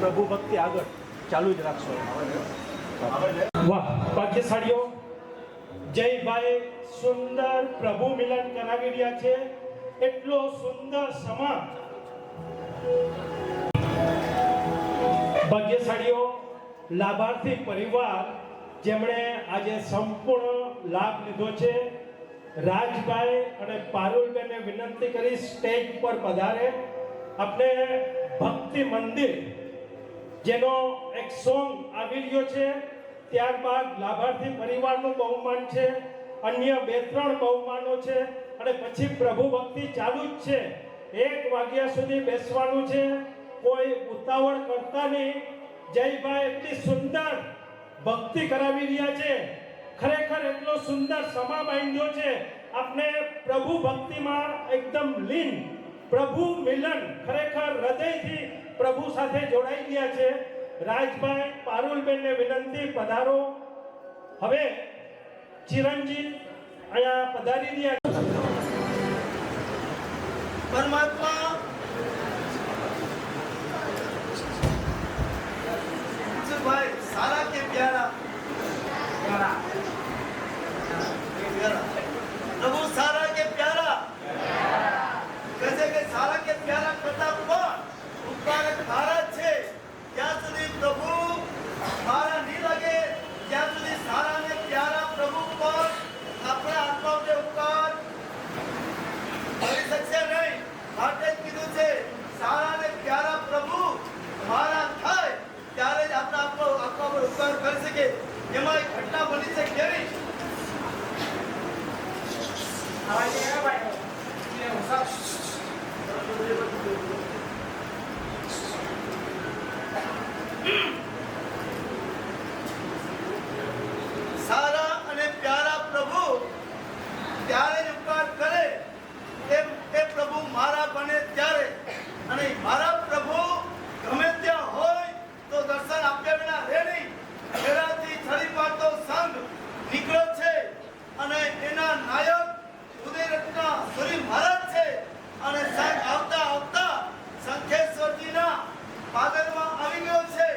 પ્રભુ ભક્તિ આગળ ચાલુ જ રાખશો. વાહ ભાગ્યશાળીઓ, જયભાઈ સુંદર પ્રભુ મિલન કરાવી રહ્યા છે. એટલો સુંદર સમા. ભાગ્યશાળીઓ, લાભાર્થી પરિવાર જેમણે આજે સંપૂર્ણ લાભ લીધો છે, રાજભાઈ અને પારુલબેનને વિનંતી કરી સ્ટેજ પર પધારે. આપણે ભક્તિ મંદિર જેનો એક સોંગ આવી રહ્યો છે, ત્યારબાદ લાભાર્થી પરિવારનું બહુમાન છે, અન્ય 2-3 બહુમાનો છે અને પછી પ્રભુ ભક્તિ ચાલુ જ છે. 1 વાગ્યા સુધી બેસવાનું છે. કોઈ ઉતાવળ કરતા નહીં. જયભાઈ એટલી સુંદર ભક્તિ કરાવી રહ્યા છે. ખરેખર એટલો સુંદર સમા બાંધ્યો છે. આપણે પ્રભુ ભક્તિમાં એકદમ લીન, પ્રભુ મિલન, ખરેખર હૃદયથી પ્રભુ સાથે જોડાઈ ગયા છે. રાજભાઈ, પારુલબેનને વિનંતી પધારો. હવે ચિરંજીવ અહીંયા પધારી રહ્યા. परमात्मा भाई सारा के प्यारा प्रभु सारा के प्यारा कैसे के सारा के प्यारा करता कौन उपकारक भारत છે જ્યાં સુધી પ્રભુ મારા નહીં લાગે ત્યાં સુધી સારા ને પ્યારા પ્રભુ પર આપણા આત્માને ઉપકાર કરી શકશે નહીં. માટે જ કીધું છે સારા ને પ્યારા પ્રભુ મારા થાય ત્યારે જ આપણા આત્મા પર ઉપકાર કરી શકે. એમાં એક ઘટના બની છે કેવી સારા અને પ્યારા પ્રભુ ત્યારે જ ઉપકાર કરે એ પ્રભુ મારા બને ત્યારે. અને મારા પ્રભુ ગમે ત્યાં હોય તો દર્શન આપ્યા વિના રહે નહીં. ઘરેથી છડી પાડતો સંઘ નીકળ્યો છે અને એના નાયક ઉદયરત્ન સુરી મહારાજ છે. અને સંઘ આવતા આવતા શંખેશ્વરજીના પાદરમાં આવી ગયો છે.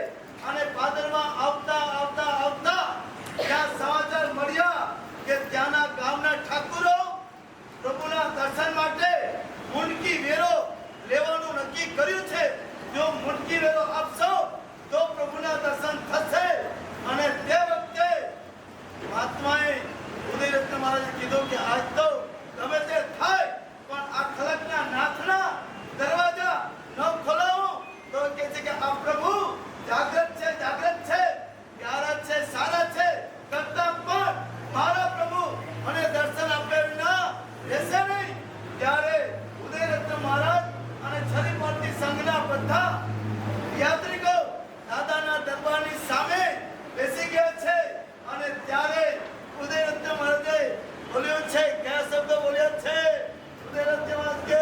અને પાદરમાં આવતા આવતા આવતા ત્યાં સમાચાર મળ્યા કે ત્યાંના ગામના ઠાકુરો પ્રભુના દર્શન માટે મુંડકી વેરો લેવાનું નક્કી કર્યું છે. જો મુંડકી વેરો આપશો તો પ્રભુના દર્શન થશે. અને તે વખતે મહાત્માએ ઉદયરત્ન મહારાજે કીધું કે આજ તો ગમે તે થાય પણ આ ખલકના નાથના દરવાજા ન ખોલાવો. તો કહે છે કે આ પ્રભુ જાગૃત છે, જાગૃત છે, પ્યારા છે, સારા છે, કરતા પણ મારા પ્રભુ અને દર્શન આપ્યા વિના રહેશે નહીં. ત્યારે ઉદયરત્ન મહારાજ અને છરીપાટી સંઘના બધા યાત્રિકો દાદાના દરબારની સામે બેસી ગયા છે. અને ત્યારે ઉદયરત્ન મહારાજે બોલ્યો છે, કયા શબ્દો બોલ્યા છે ઉદયરત્ન મહારાજે?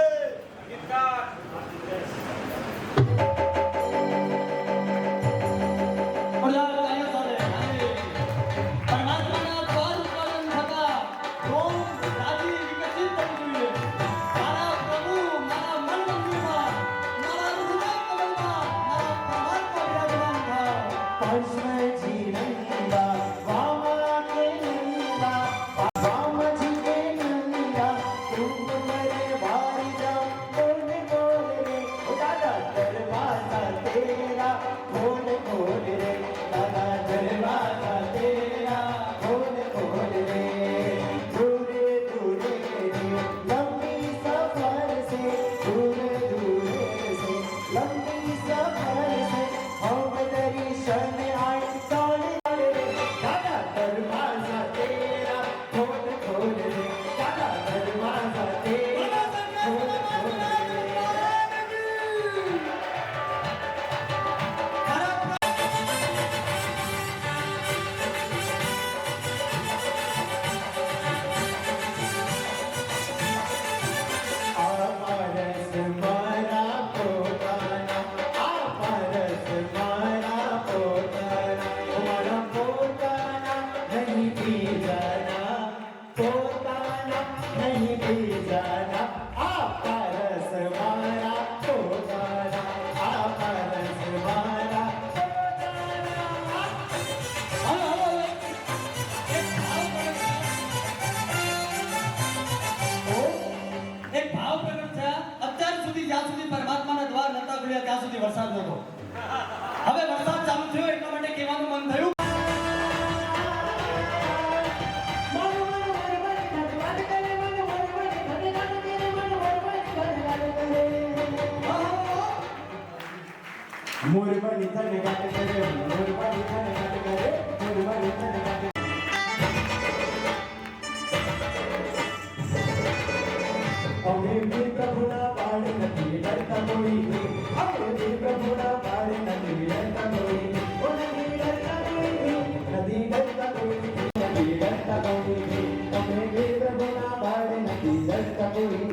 આગમન થયું. મોરબાની તને ગાટ કરે મોરબાની તને ગાટ કરે મોરબાની તને ગાટ અમે વીર પ્રભુના પાડ નથી ડરતા કોઈ અમે વીર પ્રભુના પાડ નથી ડરતા કોઈ ઓ નથી ડરતા કોઈ નથી ડરતા કોઈ નથી ડરતા કોઈ અમે વીર પ્રભુના પાડ નથી ડરતા કોઈ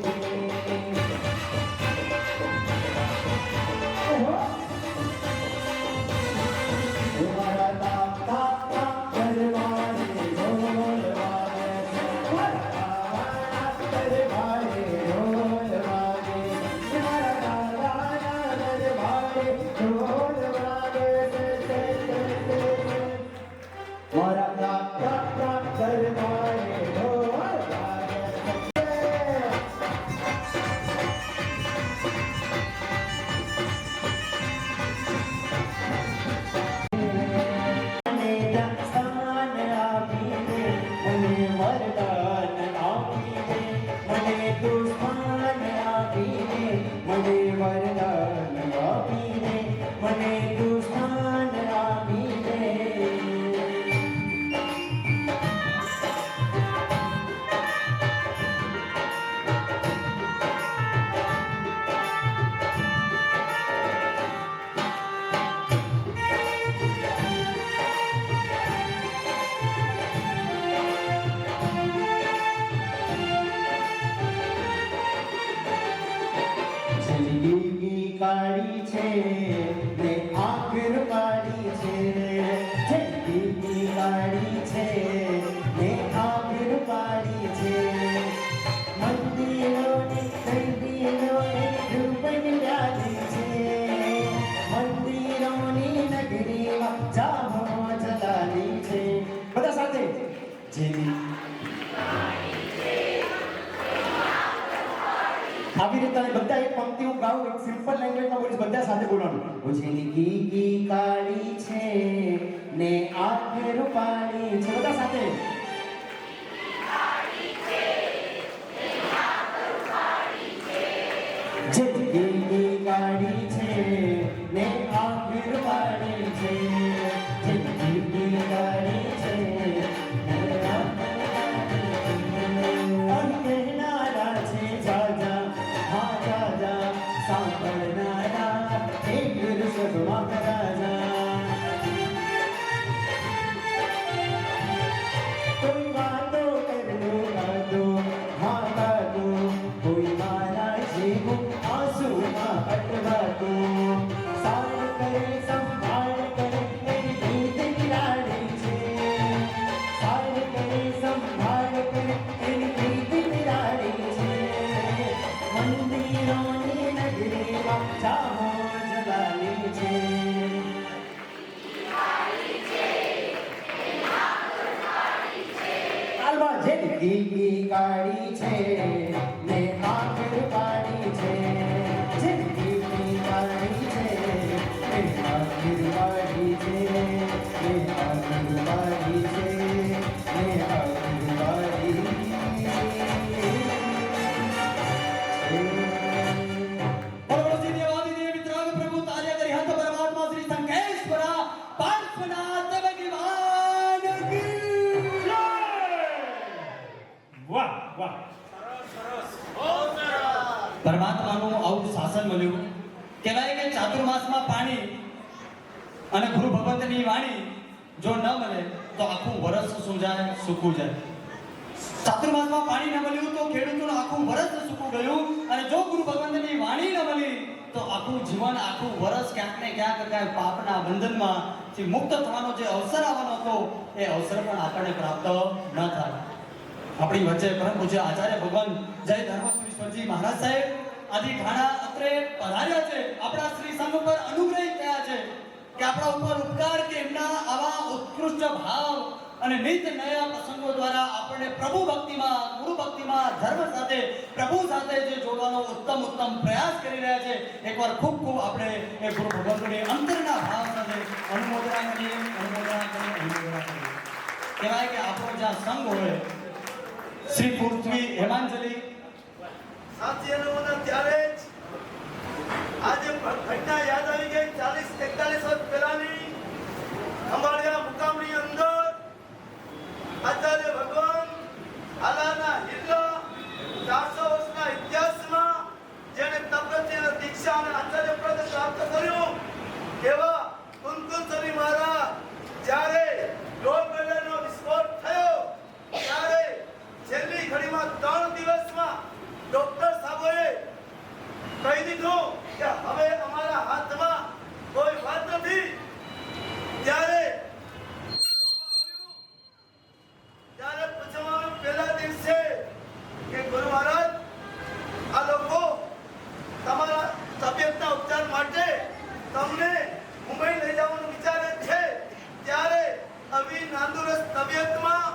જિંદગી કાળી છે ને આખર કાળી છે જિંદગી કાળી છે ને આખર કાળી છે મંદિરોની રૂપન વ્યાધી છે મંદિરોની નગરીમાં જામો જલાલી છે બધા સાથે જેની આવી રીતે બધા એક પંક્તિ હું ગાઉં એક સિમ્પલ લેંગ્વેજમાં બોલીશ બધા સાથે બોલવાનું ઓ જિંદગી કાળી છે ને આંખ રૂપાળી છે બધા સાથે જિંદગી કાળી છે ને આંખ રૂપાળી છે જિંદગી કાળી છે ને આંખ કહેનારા છે જાજા હા જાજા સાંભળનારા એક સભમાં રાજા કોઈ વાતો કરનો કાદો હા કાદો કોઈ મારા જેવું આંસુમાં અટવાતો સાર કરે સંભાળ કરે એની ભીત નિરાળી છે સાર કરે સંભાળ કરે એની ભીત નિરાળી છે મંદિરોની નગરીમાં જામો જલાલી છે હાલમાં જિંદગી કાળી છે ને આખર કાળી છે જિંદગી કાળી છે ને આખર કાળી છે ને આખર કાળી છે ને આખર કાળી ભગવતી દેવાદી દેવી ત્રાગ પ્રભુ તાર્ય કરી હત પરમાત્મા શ્રી શંકેશ્વરા પાર્શ્વનાથ ભગવાન કી જય. વાહ વાહ પરમાત્માનું આવું શાસન મળ્યું. કહેવાય કે ચાતુર્માસમાં પાણી અને ગુરુ ભગવંતની વાણી જો ન મળે તો આખું વરસ શું જાય સૂકું જાય. ચાતુર્માસમાં પાણી ન મળ્યું તો ખેડૂતોનું આખું વરસ સૂકું ગયું અને જો ગુરુ ભગવંતની વાણી ન મળી તો આખું જીવન આખું વરસ ક્યાંક ને ક્યાંક ક્યાંક પાપના બંધનમાંથી મુક્ત થવાનો જે અવસર આવવાનો હતો એ અવસર પણ આપણને પ્રાપ્ત ન થાય. આપણી વચ્ચે પરમ પૂજ્ય આચાર્ય ભગવાન જય ધર્મશ્રીશ્વરજી મહારાજ સાહેબ આદિ ઠાણા અત્રે પધાર્યા છે. આપણા શ્રી સંઘ પર અનુગ્રહિત થયા છે કે આપણા ઉપર ઉપકાર કે એમના આવા ઉત્કૃષ્ટ ભાવ અને નિત્ય નયા પ્રસંગો દ્વારા આપણે પ્રભુ ભક્તિમાં ગુરુ ભક્તિમાં ધર્મ સાથે પ્રભુ સાથે જે જોડવાનો ઉત્તમ પ્રયાસ કરી રહ્યા છે. એકવાર ખૂબ ખૂબ આપણે એ ગુરુ ભગવંતની અંતરના ભાવ સાથે અનુમોદના કરીએ. કહેવાય કે આપણો જ્યાં સંઘ હોય શ્રી પૃથ્વી હેમાંજલી સાથીઓના ત્યારે જ આજે ઘટના યાદ આવી ગઈ 40-41 વર્ષ પહેલાની ખંભાળિયા મુકામની અંદર આચાર્ય ભગવાન હાલાના હિલ્લા 400 વર્ષના ઇતિહાસમાં જેને તપસ્યા દીક્ષા અને આચાર્ય પદ પ્રાપ્ત કર્યું એવા કુંકુમસરી મહારાજ જ્યારે ડોલ બેલરનો વિસ્ફોટ થયો ત્યારે છેલ્લી ઘડીમાં 3 દિવસમાં ડોક્ટર સાહેબોએ કહી દીધું કે હવે અમારા હાથમાં કોઈ વાત નથી ત્યારે પૂછવામાં પહેલા દિવસે કે ગુરુ મહારાજ આ લોકો તમારા તબિયતના ઉપચાર માટે તમને મુંબઈ લઈ જવાનું વિચારે છે ત્યારે આવી નાંદુરસ્ત તબિયતમાં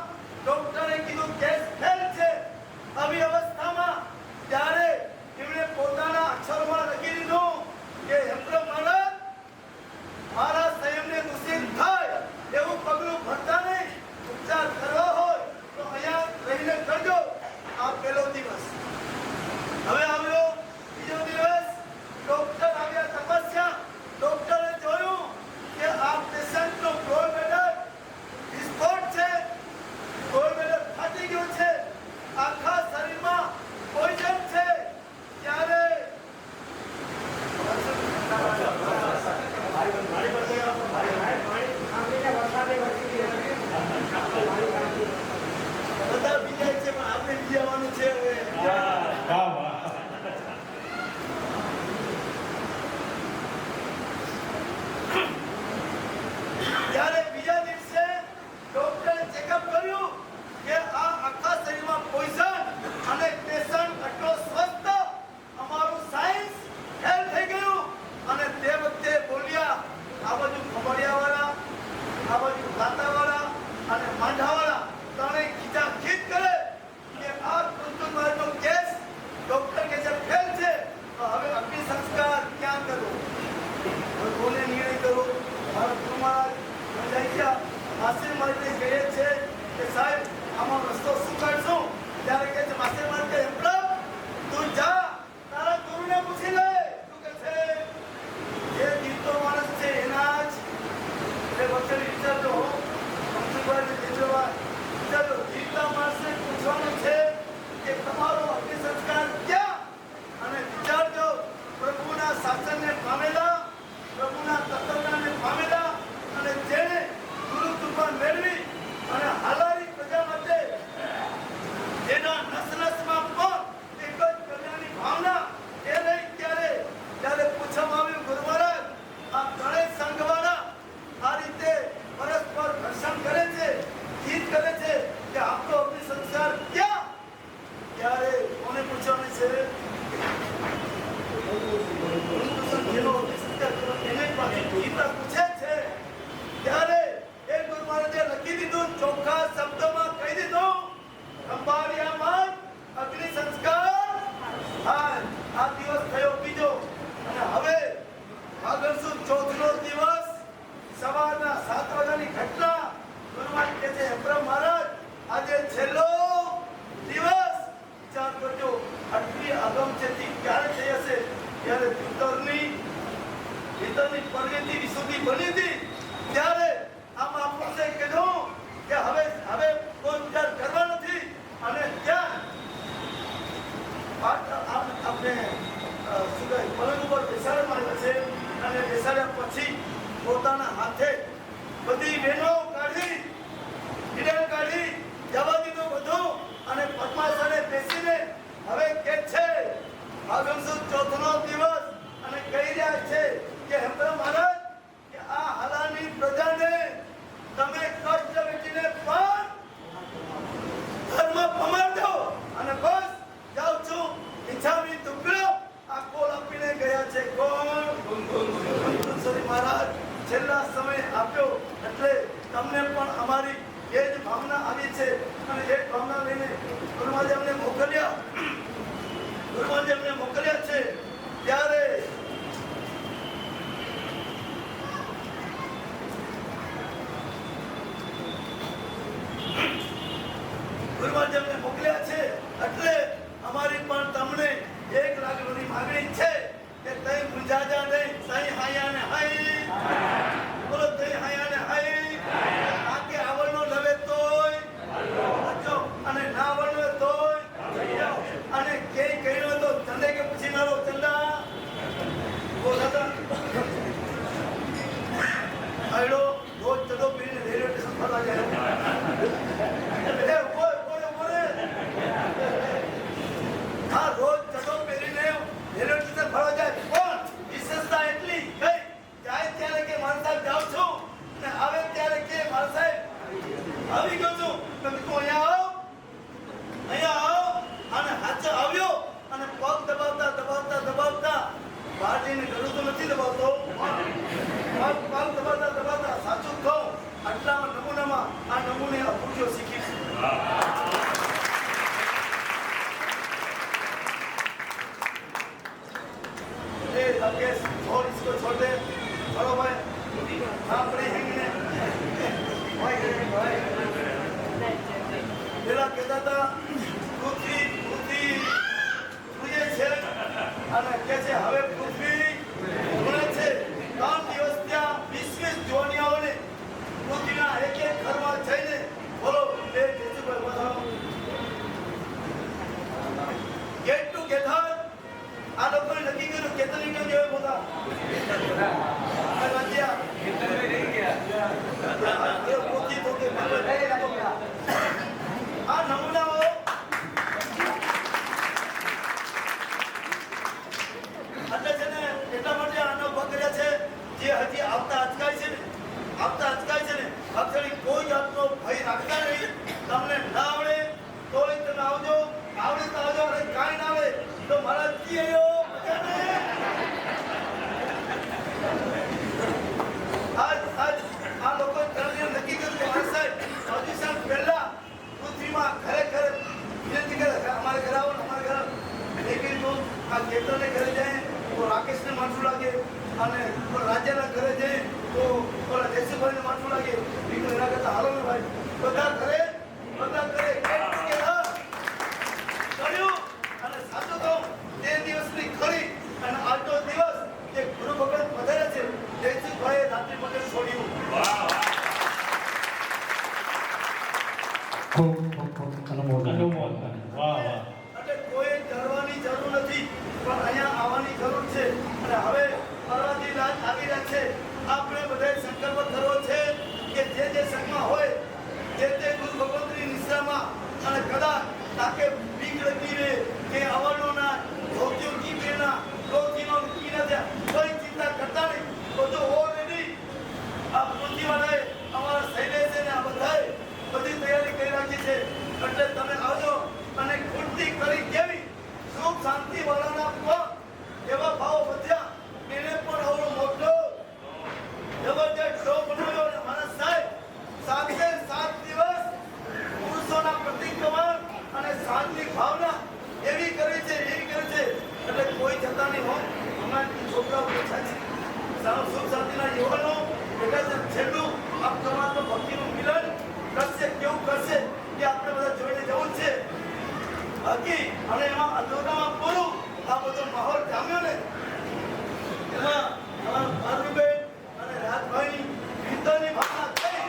ડોક્ટરે કીધું કેસ ફેલ છે આવી અવસ્થામાં ત્યારે એમણે પોતાના અક્ષરમાં લખી દીધું કે હેમપ્રભુ મહારાજ મારા સંયમને દૂષિત થાય એવું પગલું ભરતા નહીં ઉપચાર કરવા હોય તો અહીંયા રહીને કરજો આ પહેલો દિવસ હવે આવ્યો બીજો દિવસ ડોક્ટર આવ્યા તપસ્યા ડોક્ટરે જોયું કે આ પેશન્ટનો ગોળ બેડર વિસ્ફોટ છે ગોળ બેડર ફાટી ગયું છે આખા શરીરમાં પોઈઝન છે ત્યારે બધા બીજા છે પણ આપણે બીજાવાનું છે હવે વાહ વાહ ત્યારે બીજા દિવસે ડોક્ટરે ચેકઅપ કર્યું કે આ આખા શરીરમાં પોઈઝન અને પેશન્ટ આટલો સ્વસ્થ અમારું સાયન્સ ફેલ થઈ ગયું અને તે વખતે બોલ્યા આ બાજુ ખમડિયાવાળા આ બાજુ ખાતાવાળા અને માંઢાવાળા ત્રણેય ખીચાખીચ કરે કે આ કુંતુમારનો કેસ ડોક્ટર કે છે ફેલ છે તો હવે અગ્નિ સંસ્કાર ક્યાં કરવો હવે કોને નિર્ણય કરવો મારો કુમાર માસ્ટર માટે કહે છે કે સાહેબ આમાં રસ્તો શું કાઢશું ત્યારે કહે છે માસ્ટર માટે હેમપ્રભુ તું જા તારા ગુરુને પૂછી લે તું કહે છે જે જીવતો માણસ છે એના જ એ વખતે વિચારજો અમથુભાઈ વિચારવા વિચારજો જીવતા માણસને પૂછવાનું છે કે તમારો અગ્નિ સંસ્કાર ક્યાં અને વિચારજો પ્રભુના શાસનને પામેલા પ્રભુના તત્વજ્ઞાનને પામેલા અને જેને ગુરુ કૃપા મેળવી અને હાલારી પ્રજા માટે જેના નસનસમાં પણ એક જ કલ્યાણની ભાવના એ રહી ત્યારે પૂછવામાં આવ્યું ગુરુ મહારાજ આ ત્રણેય સંઘવાળા આ રીતે પરસ્પર ઘર્ષણ કરે છે જીત કરે છે કે આપણો અગ્નિ સંસ્કાર ક્યાં ત્યારે કોને પૂછવાનું છે જેનો અગ્નિ સંસ્કાર એને પાછી ગીતા પૂછે છે ત્યારે એક ગુરુ મહારાજે લખી દીધું ચોખ્ખા શબ્દોમાં કહી દીધું ખંભાળિયામાં અગ્નિ સંસ્કાર આ દિવસ થયો બીજો અને હવે આગળ શું ચોથનો દિવસ સવારના 7 વાગ્યાની ઘટના ગુરુ મહારાજ કહે છે હેમપ્રભુ મહારાજ આજે છેલ્લો દિવસ વિચાર કરજો આટલી આગમચેતી ક્યારે થઈ હશે ત્યારે ભીતરની પ્રગતિ વિશુદ્ધિ બની હતી ત્યારે આ મહાપુરુષે કીધું કે હવે કોઈ વિચાર કરવા નથી અને ત્યાં આપણે પલંગ ઉપર બેસાડવામાં આવ્યા છે અને બેસાડ્યા પછી પોતાના હાથે બધી બહેનો કાઢી હિડન કાઢી જવા દીધું બધું અને પદ્માસને બેસીને હવે કે છે આગળ ચોથનો દિવસ અને કહી રહ્યા છે કે હેમપ્રભુ મહારાજ કે આ હાલાની પ્રજાને તમે કષ્ટ વેઠીને પણ ધર્મ પમાડજો અને બસ જાઉં છું ઈચ્છામી દુગ્ર આ કોલ આપીને ગયા છે કોણ કુંકુમસરી મહારાજ છેલ્લા સમય આપ્યો એટલે તમને પણ અમારી એ જ ભાવના આવી છે અને એ ભાવના લઈને ગુરુમાજી અમને મોકલ્યા છે ત્યારે આવી ગયો છું. તમે તું અહીંયા આવ અને હાચે આવ્યો અને પગ દબાવતા બાટીને ગળું તો નથી દબાવતો, પગ દબાવતા સાચું કહું આટલામાં નમૂનામાં આ નમૂને અપૂર્યો શીખીશ. ए राकेश छोड़ इसको छोड़ दे, चलो भाई हाँ पड़े हैं भाई પેલા કહેતા હતા પૃથ્વી સૂર્ય છે અને કે છે હવે પૃથ્વી ઘૂરે છે. 3 દિવસ ત્યાં 20 જોનિયાઓને પૃથ્વીના એક ઘરમાં જઈને બોલો એ જેસુભાઈ બતાવો ગેટ ટુગેધર આ લોકોએ નક્કી કર્યું કેતન કેમ કહેવાય પોતા આ નમૂનાઓ એટલે છે ને એટલા માટે આનો ઉભા કર્યા છે જે હજી આવતા અચકાય છે ને અક્ષરી કોઈ જાતનો ભય રાખતા નહીં. તમને ના આવડે તોય તમે આવજો, આવડે તો આવજો અને કાંઈ ના આવડે તો મારા જીઓ આજ આ લોકો નક્કી કર્યું કે મારા સાહેબ ઓડિશન પહેલા પૃથ્વીમાં ખરેખર વિનંતી કરે અમારે ઘરે આવો ને અમારે ઘરે લેકિન તો આ કેતનને ઘરે જાય તો રાકેશને માઠું લાગે અને રાજ્યના ઘરે જાય તો ઓલા જયસુભાઈને માઠું લાગે. એના કરતા હાલો ને ભાઈ બધા કરે કર્યું અને સાચું કહું તે દિવસની ખરી અને આજનો દિવસ જે ગુરુ ભગવાન પધારે છે જયસુભાઈએ રાત્રિ પટેલ છોડ્યું. અનુમોદન. વાહ વાહ. એટલે કોઈ ડરવાની જરૂર નથી પણ અહીંયા આવવાની જરૂર છે. અને હવે પરવાદી રાત આવી રહ્યા છે. આપણે બધાએ સંકલ્પ કરવો છે કે જે સંઘમાં હોય તે ગુરુ ભગવંતની નિશ્રામાં અને કદાચ તાકે બીક લગી રહે કે આવવાનો ના ધોતિયો કી પેના લોથીનો કી ના થયા કોઈ ચિંતા કરતા નહીં. બધું ઓલરેડી આ પૃથ્વીવાળાએ અમારા શૈલેષ ને આ બધાએ બધી તૈયારી કરી રાખી છે. એટલે તમે આવજો અને કુર્તી કરી કેવી સુખ શાંતિ વાળાના પગ એવા ભાવ વધ્યા એને પણ આવડો મોટો જબરજસ્ત શો બનાવ્યો. અને મારા સાહેબ 7 દિવસ પુરુષોના પ્રતિક્રમણ અને શાંતિ ભાવના એવી કરી છે એટલે કોઈ જતા નહીં હો. હમણાં છોકરાઓ ઓછા છે સુખ શાંતિના યુવાનો એટલે છેલ્લું આ સમાજનો ભક્તિનું મિલન કરશે કેવું કરશે એ આપણે બધા જોઈને જવું છે બાકી. અને એમાં અધોરામાં પૂરું આ બધો માહોલ જામ્યો ને એમાં અમારા ભાનુબેન અને રાજભાઈ કીર્તનની ભાવના થઈ.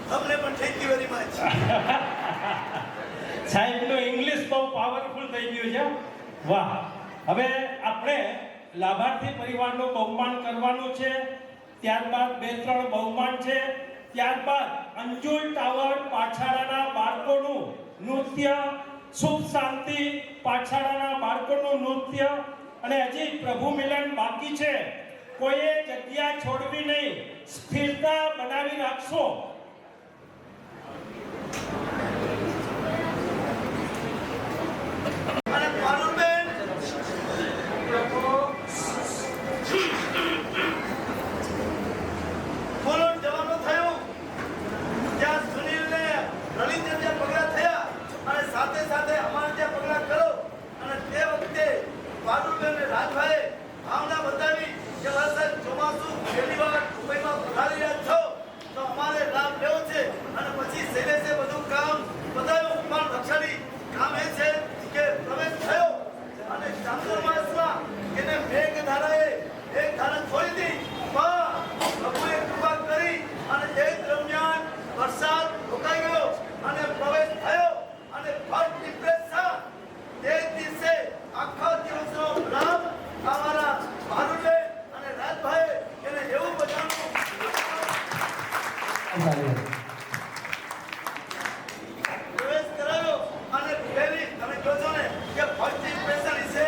તમને પણ થેન્ક યુ વેરી મચ. સાહેબનું ઇંગ્લિશ બહુ પાવરફુલ થઈ ગયું છે. વાહ. હવે આપણે લાભાર્થી પરિવારનું બહુમાન કરવાનું છે. ત્યારબાદ 2-3 બહુમાન છે. ત્યારબાદ અંજુલ ટાવર પાછાડાના બાળકોનું નૃત્ય, સુખ શાંતિ પાછાડાના બાળકોનું નૃત્ય અને હજી પ્રભુ મિલન બાકી છે. કોઈએ જગ્યા છોડવી નહીં, સ્થિરતા બનાવી રાખશો. અને ભાનુબેન બોલો જવાનું થયું ત્યાં સુનિલને રવિન્દ્ર ત્યાં પગલા થયા અને સાથે સાથે અમારે ત્યાં પગલા કરો. અને તે વખતે ભાનુબેન અને રાજભાઈએ ભાવના બતાવી કે સાહેબ ચોમાસું પહેલી વાર દુબઈમાં પધારી રહ્યા છો તો અમારે લાભ લેવો છે. અને પછી શૈલેષે બધું પ્રવેશ કરાવ્યો અને પહેલી તમે જોશો ને કે ફર્સ્ટ ઇમ્પ્રેશન છે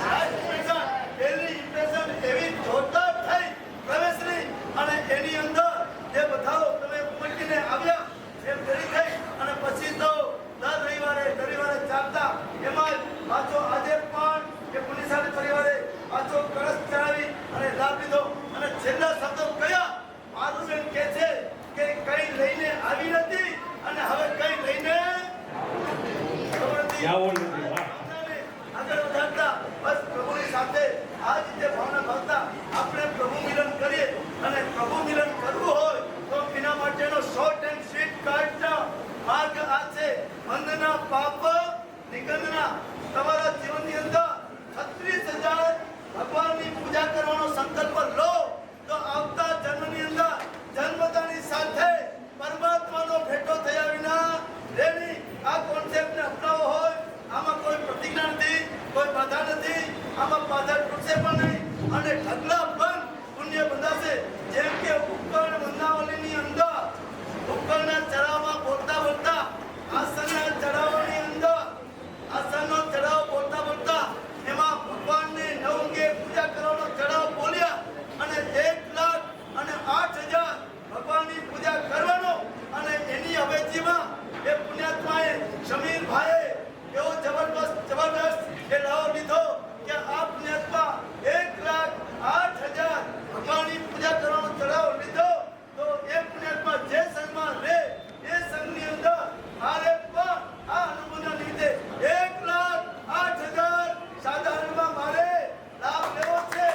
લાસ્ટ ઇમ્પ્રેશન પહેલી ઇમ્પ્રેશન એવી જોરદાર થઈ પ્રવેશની અને એની અંદર જે બધાઓ તમે ઉમટીને આવ્યા એ ફેરી થઈ અને પછી તો દર રવિવારે ચાલતા એમાં જ પાછો આજે પણ એ પુનિસારી પરિવારે પાછો કળશ ચડાવી અને લાભ લીધો અને છેલ્લા શબ્દો કયા મારું બેન કહે છે કે કઈ લઈને આવી નથી અને હવે કઈ લઈને જાવું નથી. વાહ. આગળ વધારતા બસ પ્રભુની સાથે આ રીતે ભાવના ભાવતા આપણે પ્રભુ મિલન કરીએ અને પ્રભુ મિલન કરવું હોય તો એના માટેનો શોર્ટ એન્ડ સ્વીટ કટ માર્ગ આ છે બંધના પાપ નિકંદના તમારા જીવનની અંદર 36,000 ભગવાનની પૂજા કરવાનો સંકલ્પ લો તો આવતા જન્મની અંદર જન્મતાની સાથે પરમાત્માનો ભેટો થયા વિના રેની આ કોન્સેપ્ટને અપનાવો હોય આમાં કોઈ પ્રતિજ્ઞા નથી કોઈ બાધા નથી આમાં બાધા તૂટશે પણ નહીં અને ઢગલા બંધ પુણ્ય બંધાશે જેમ કે ઉપકરણ વંદાવલીની અંદર ઉપકરણના ચડાવમાં બોલતા બોલતા આસનના ચડાવવાની અંદર આસનનો ચડાવ બોલતા બોલતા એમાં ભગવાનને 9 અંગે પૂજા કરવાનો ચડાવ બોલ્યા અને 1,08,000 ભગવાનની પૂજા કરવાનો અને એની અવેજીમાં એ પુણ્યાત્માએ સમીરભાઈએ એવો જબરદસ્ત એ લાવો લીધો કે આ પુણ્યાત્મા 1,08,000 ભગવાનની પૂજા કરવાનો ચડાવ લીધો તો એ પુણ્યાત્મા જે સંઘમાં રહે એ સંઘની અંદર મારે પણ આ અનુભવના લીધે 1,08,000 સાધારણમાં મારે લાભ લેવો છે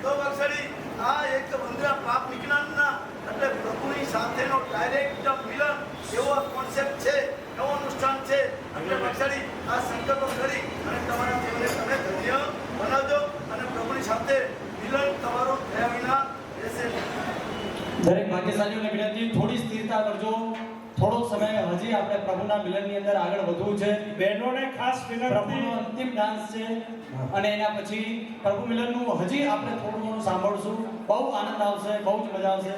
તો વક્ષડી આ એક વંદરા પાપ વિજ્ઞાનના એટલે પ્રભુની સાથેનો ડાયરેક્ટ મિલન એવો કોન્સેપ્ટ છે એવો અનુષ્ઠાન છે એટલે વક્ષડી આ સંકલ્પ કરી અને તમારા જીવનને તમે ધન્ય બનાવજો અને પ્રભુની સાથે મિલન તમારું થયા વિના રહેશે દરેક ભાગ્યશાલીઓને વિનંતી થોડી સ્થિરતા કરજો થોડો સમય હજી આપણે પ્રભુના મિલનની અંદર આગળ વધવું છે બહેનોને ખાસ પ્રભુનો વિનંતી. અંતિમ ડાન્સ છે અને એના પછી પ્રભુ મિલનનું હજી આપણે થોડું ઘણું સાંભળશું બહુ આનંદ આવશે બહુ જ મજા આવશે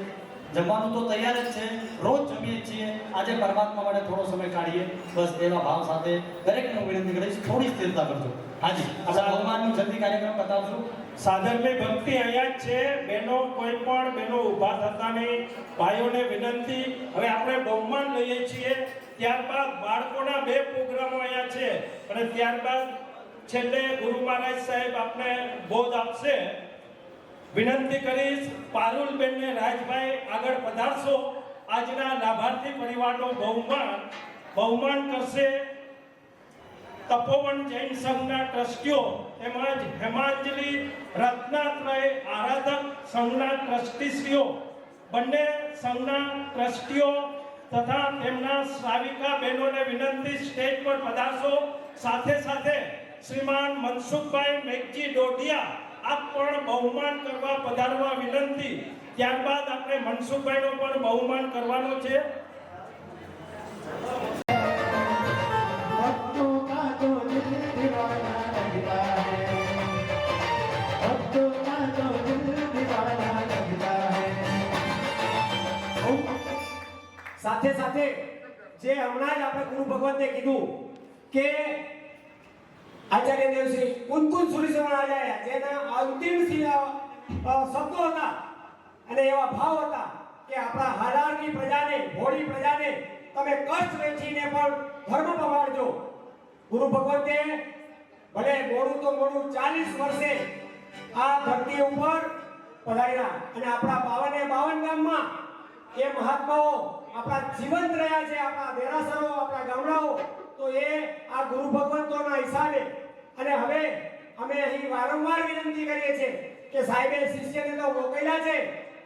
જમવાનું તો તૈયાર જ છે રોજ જમીએ છીએ આજે પરમાત્મા માટે થોડો સમય કાઢીએ બસ એવા ભાવ સાથે દરેકને હું વિનંતી કરીશ થોડી સ્થિરતા કરજો હાજી આપણે ભગવાનનું જલ્દી કાર્યક્રમ બતાવશું સાધનની ભક્તિ અહીંયા જ છે. બહેનો કોઈ પણ બહેનો ઊભા થતા નહીં. ભાઈઓને વિનંતી. હવે આપણે બહુમાન લઈએ છીએ ત્યારબાદ બાળકોના 2 પ્રોગ્રામો અહીંયા છે અને ત્યારબાદ છેલ્લે ગુરુ મહારાજ સાહેબ આપણે બોધ આપશે. વિનંતી કરીશ પારુલબેનને રાજભાઈ આગળ પધારશો. આજના લાભાર્થી પરિવારનો બહુમાન કરશે તપોવન જૈન સંઘના ટ્રસ્ટીઓ તેમજ હેમાંજલી રત્નાત્રય આરાધક સંઘના ટ્રસ્ટીશ્રીઓ બંને સંઘના ટ્રસ્ટીઓ તથા તેમના શ્રાવિકા બહેનોને વિનંતી સ્ટેજ પર પધારશો. સાથે સાથે શ્રીમાન મનસુખભાઈ મેઘજી ડોડિયા આપ પણ બહુમાન કરવા પધારવા વિનંતી. ત્યારબાદ આપણે મનસુખભાઈનો પણ બહુમાન કરવાનો છે. भक्तों का जो दिल दीवाना लगता है भक्तों का जो दिल दीवाना लगता है સાથે સાથે જે હમણાં જ આપણે ગુરુ ભગવતે કીધું કે આચાર્ય દેવશ્રી કુંકુન સુરીશ્વર આચાર્ય જેના અંતિમ શબ્દો હતા અને એવા ભાવ હતા કે આપણા હાલારની પ્રજાને ભોળી પ્રજાને તમે કષ્ટ વેઠીને પણ ધર્મ પમાડજો. ગુરુ ભગવતે ભલે મોડું તો મોડું 40 વર્ષે આ ધરતી ઉપર પધાર્યા અને આપણા 52 ગામમાં એ મહાત્માઓ આપણા જીવંત રહ્યા છે. આપણા દેરાસરો આપણા ગામડાઓ તો એ આ ગુરુ ભગવંતોના હિસાબે અને હવે અમે અહીં વારંવાર વિનંતી કરીએ છીએ કે સાહેબે શિષ્યને તો મોકલ્યા છે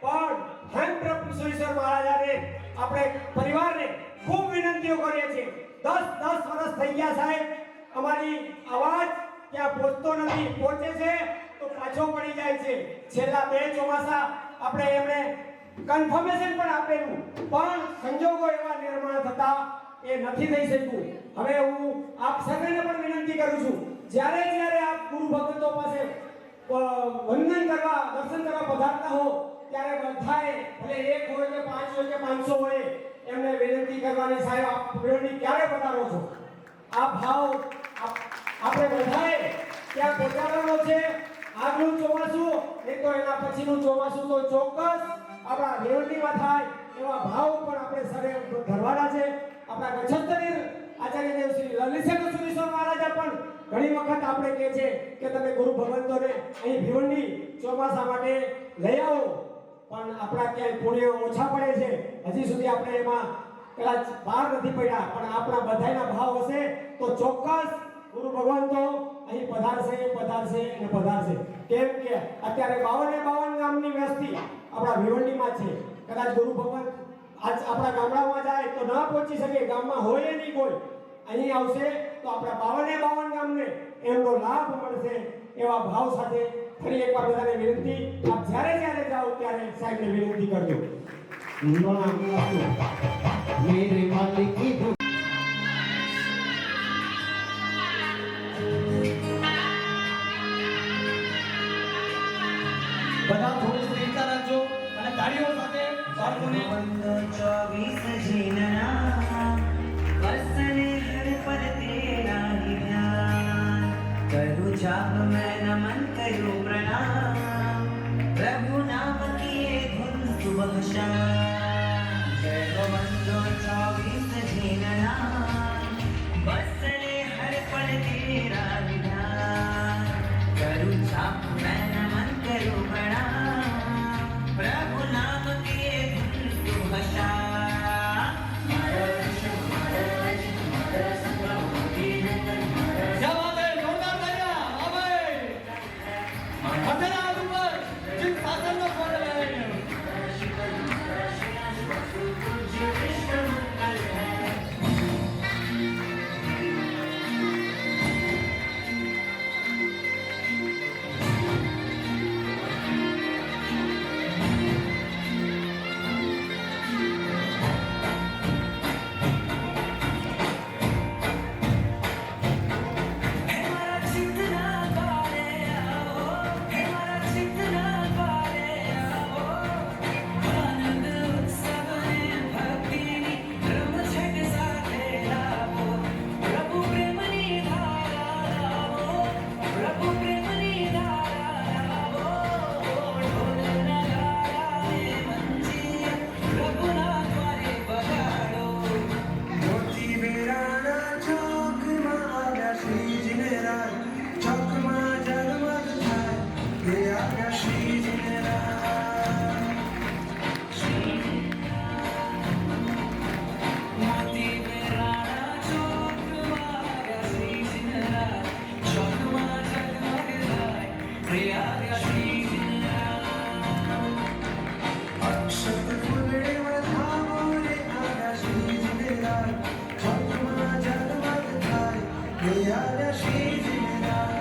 પણ હેમ પ્રભુ સુરેશ્વર મહારાજાને આપણે પરિવારને ખૂબ વિનંતીઓ કરીએ છીએ. 10 વર્ષ થઈ ગયા સાહેબ અમારી અવાજ ત્યાં પહોંચતો નથી. પહોંચે છે તો પાછો પડી જાય છે. છેલ્લા 2 ચોમાસા આપણે એમણે કન્ફર્મેશન પણ આપેલું પણ સંજોગો એવા નિર્માણ થતા એ નથી થઈ શક્યું. હવે હું આપ સર્વેને પણ વિનંતી કરું છું જ્યારે આપ ગુરુ ભગવંતો પાસે વંદન કરવા દર્શન કરવા પધારતા હો ત્યારે બધાએ ભલે 1 હોય કે 5 હોય કે 500 હોય એમને વિનંતી કરવાની સાહેબ આપ વિનંતી ક્યારે પધારો છો આ ભાવ આપણે બધાએ ત્યાં પહોંચાડવાનો છે આગલું ચોમાસું નહીં તો એના પછીનું ચોમાસું તો ચોક્કસ આપણા વિનંતીમાં થાય એવા ભાવ પણ આપણે સરે ધરવાના છે આપણા કચ્છતરીર આચાર્ય દેવ શ્રી લલિતશંકર સુરેશ્વર મહારાજા પણ ઘણી વખત આપણે કહે છે કે તમે ગુરુ ભગવંતોને અહીં ભિવંડી ચોમાસા માટે લઈ આવો પણ આપણા ક્યાંય પુણ્ય ઓછા પડે છે હજી સુધી આપણે એમાં કદાચ બહાર નથી પડ્યા પણ આપણા બધાના ભાવ હશે તો ચોક્કસ ગુરુ ભગવંતો અહીં પધારશે અને પધારશે કેમ કે અત્યારે 52 ગામની વસ્તી આપણા ભિવંડીમાં છે કદાચ ગુરુ ભગવંત આજ આપણા ગામડામાં જાય તો ન પહોંચી શકે ગામમાં હોય નહીં કોઈ અહીં આવશે તો આપણા 52 ગામને એમનો લાભ મળશે એવા ભાવ સાથે ફરી એકવાર બધાને વિનંતી આપ જ્યારે જાઓ ત્યારે સાહેબને વિનંતી કરજો मेरे मालिक की બધા થોડી સ્થિરતા રાખજો અને તાળીઓ સાથે બાળકોને 24 જીનના વસને હર પર તેરા હી ધ્યાન કરું જાપ મેં નમન કરું પ્રણામ પ્રભુ નામ કિએ ધुन સુબહ શામ જય ગોવંદો 24 જીનના વસને હર પર તેરા હી ધ્યાન કરું જાપ મેં નમન કરું પ્રણામ પ્રભુ નામ કિએ ધुन સુબહ શામ क्या बात है जोरदार तालियां आवे हथेला हाथ ऊपर जिस शासन में बोल रहे हैं हमारा चितना बाले आओ हमारा चितना बाले आओ आनंद उत्सव में भक्ति रम छट साथे लावो प्रभु प्रेमनी धारा लावो प्रभु प्रेमनी धारा लावो ढोल नगाड़ा में मंजी प्रभु ना द्वारे बगाड़ो મોતી વેરાના ચોકમાં આવ્યા શ્રીજીને રાય ચોકમાં જગમગ થાય હે આવ્યા શ્રીજીને રાય મોતી વેરાણા ચોકમાં શ્રી સિંહરા ચોકમાં જગમગ થાય પ્રિયા શ્રી સિંહરા અક્ષત ફૂલે વધાવો રે આવ્યા શ્રીજીને રાય ચોકમાં જગમગ થાય હે આવ્યા શ્રીજીને રાય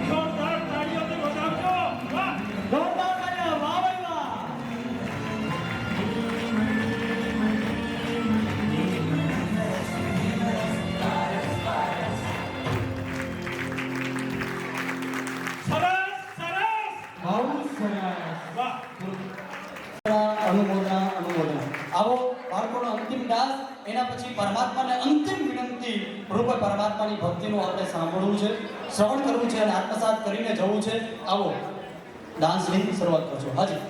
જોરદાર તાળીઓથી વધાવજો વાહ જોરદાર તાળીਆਂ વાહ ભાઈ વાહ સરસ બહુ સરસ વાહ અનુમોદના આવો બાળકોનો અંતિમ દાસ એના પછી પરમાત્માને અંતિમ વિનંતી રૂપે પરમાત્માની ભક્તિનું આપણે સાંભળવું છે શ્રવણ કરવું છે અને આત્મસાત કરીને જવું છે આવો ડાન્સની શરૂઆત કરજો હાજી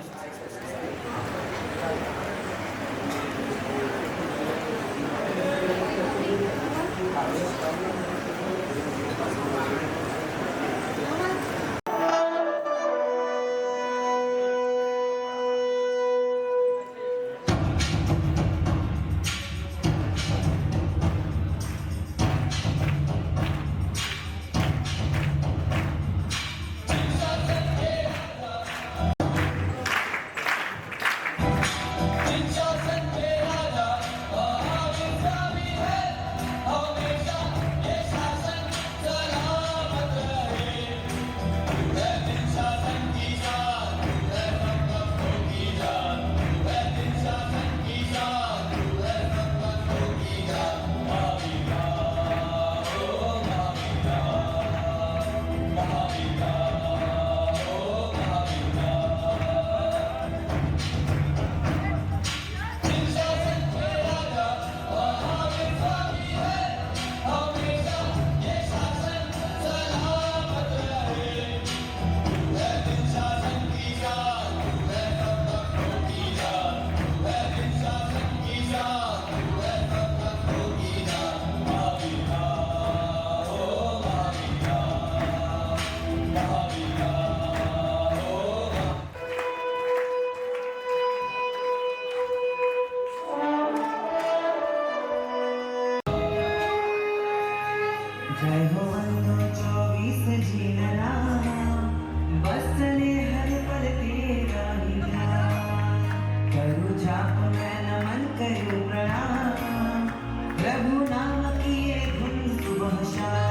जय हो वंदो 24 जीना बसने हर पल तेरा ही ध्यान करूँ जाप मैं नमन करूँ प्रणाम प्रभु नाम की ये धुन सुबह शाम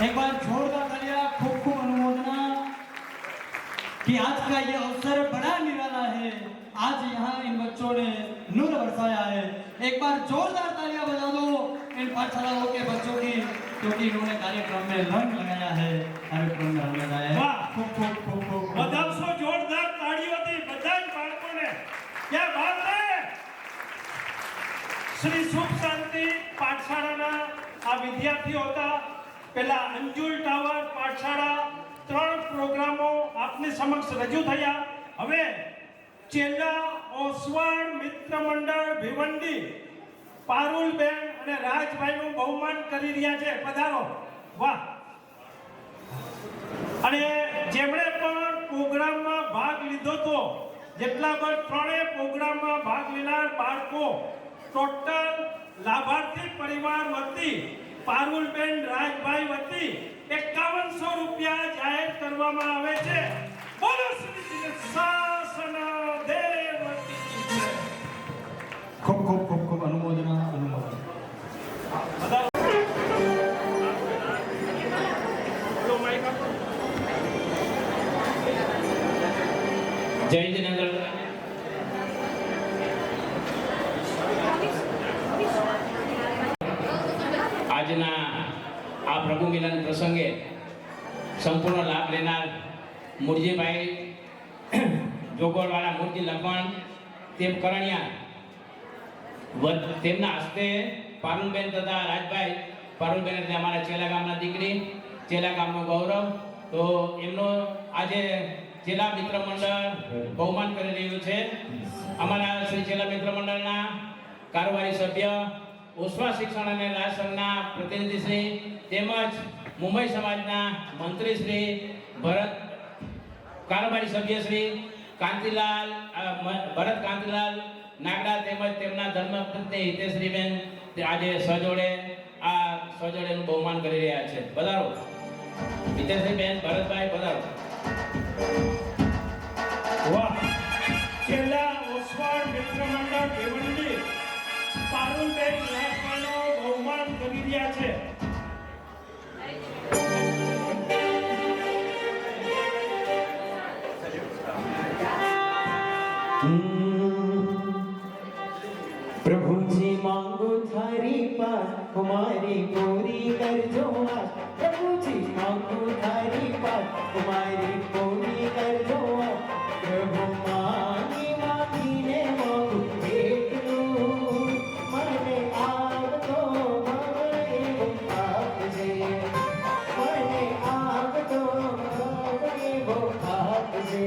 एक बार जोरदार तालियां, खूब खूब अनुमोदना कि आज का ये अवसर बड़ा निराला है। आज यहाँ इन बच्चों ने नूर बरसाया है। एक बार जोरदार तालियां बजा दो इन पाठशालाओं के बच्चों की, क्योंकि इन्होंने कार्यक्रम में रंग लगाया है, कार्यक्रम में रंग लगाया है। वाह! खूब खूब खूब खूब વધાવશો જોરદાર તાળીઓથી બધા જ બાળકોને. क्या बात है! શ્રી સુખ શાંતિ પાઠશાળાના આ વિદ્યાર્થીઓ હતા. પહેલા અંજુલ ટાવર પાઠશાળા 3 પ્રોગ્રામો આપની સમક્ષ રજૂ થયા. હવે ચેલા ઓસવાડ મિત્ર મંડળ ભિવંડી પારુલબેન અને રાજભાઈનું બહુમાન કરી રહ્યા છે. પધારો. વાહ! અને જેમણે પણ પ્રોગ્રામમાં ભાગ લીધો તો જેટલા પણ 3 પ્રોગ્રામમાં ભાગ લેનાર બાળકો ટોટલ લાભાર્થી પરિવાર વતી પારુલબેન રાજભાઈ વતી 5100 રૂપિયા જાહેર કરવામાં આવે છે. બોલો શ્રી શાસન દેવ કી જય. खूब खूब खूब खूब अनुमोदना अनुमोदना। બોલો માઈક આપો. જયંતિનગર આજના આ પ્રભુ મિલન પ્રસંગે સંપૂર્ણ લાભ લેનાર મુરજીભાઈ જોગોળવાળા મુરજી લખણ તેમ કરણિયા તેમના હસ્તે પારુલબેન તથા રાજભાઈ, પારુલબેન એટલે અમારા ચેલા ગામના દીકરી, ચેલા ગામનું ગૌરવ, તો એમનો આજે ચેલા મિત્ર મંડળ બહુમાન કરી રહ્યું છે. અમારા શ્રી ચેલા મિત્ર મંડળના કારોબારી સભ્ય ઉસ્વા શિક્ષણ અને રાજ સંઘના પ્રતિનિધિશ્રી તેમજ મુંબઈ સમાજના મંત્રીશ્રી ભરત કારોબારી સભ્યશ્રી કાંતિલાલ ભરત કાંતિલાલ નાગડા તેમજ તેમના ધર્મપત્ની હિતેશ્રીબેન આજે સજોડેનું બહુમાન કરી રહ્યા છે. પધારો હિતેશ્રીબેન, ભરતભાઈ પધારો. વાહ, છેલ્લા ઓસવાડ મિત્ર મંડળ ભિવંડી પારુલબેન રાઠવાનો બહુમાન કરી રહ્યા છે. प्रभु जी मांगो थारी पास हमारी पूरी करजो आस. प्रभु जी मांगो थारी पास हमारी पूरी करजो आस. प्रभु मांगी मांगीने मांगू एकलू મને આવતો ભવે એવો આપજે. મને આવતો ભવે એવો આપજે.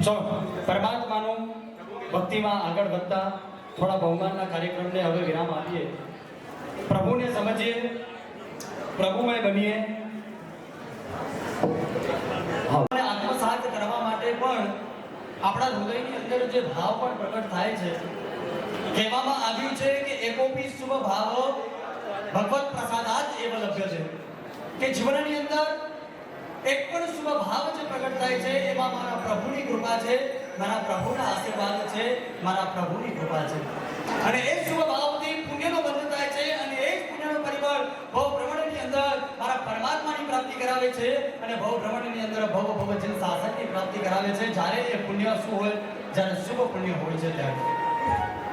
ચલો પરમાત્માનું ભક્તિમાં આગળ વધતા થોડા બહુમાનના કાર્યક્રમને હવે વિરામ આપીએ. પ્રભુને સમજીએ, પ્રભુમય બનીએ. અને આત્મસાત કરવા માટે પણ આપણા હૃદયની અંદર જે ભાવ પણ પ્રગટ થાય છે. કહેવામાં આવ્યું છે કે એકોપી શુભ ભાવ ભગવત પ્રસાદાત એવ લભ્ય છે, કે જીવનની અંદર એક પણ શુભ ભાવ જે પ્રગટ થાય છે એમાં મારા પ્રભુની કૃપા છે, મારા પ્રભુના આશીર્વાદ છે, મારા પ્રભુની કૃપા છે. અને એ શુભ ભાવથી પુણ્યનો બંધ થાય છે અને એ જ પુણ્યનો પરિબળ ભવ ભ્રમણની અંદર મારા પરમાત્માની પ્રાપ્તિ કરાવે છે અને ભવ ભ્રમણની અંદર ભવ જન શાસનની પ્રાપ્તિ કરાવે છે. જ્યારે એ પુણ્ય શું હોય, જ્યારે શુભ પુણ્ય હોય છે ત્યારે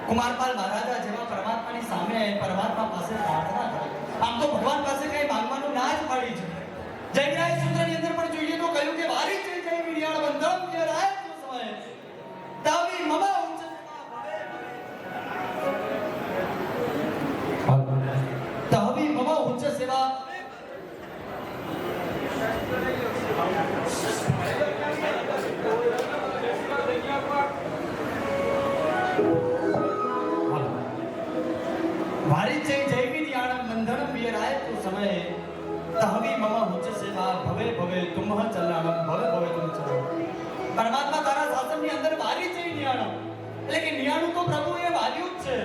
કુમારપાલ મહારાજા જેવા પરમાત્માની સામે પરમાત્મા પાસે પ્રાર્થના કરે. આમ તો ભગવાન પાસે કઈ માંગવાનું ના જ પાડી છે. જયરાય સૂત્રની અંદર પણ જોઈએ તો કહ્યું કે વારી જય જય વિરિયાળ બંધમ જે રાય તો સમય તાવી મમા ઉચ્ચ તાવી મમા ઉચ્ચ સેવા વારી જય જય વિરિયાળ બંધમ વિરાય તો સમય તાવી મમા ઉચ્ચ સેવા ભવે ભવે તુમ્હ ચલનામ ભવે ભવે તુમ ચલો. પરમાત્મા તારા શાસનની અંદર વારી છે નિયાણું, એટલે કે નિયાણું તો પ્રભુ એ વાર્યું જ છે.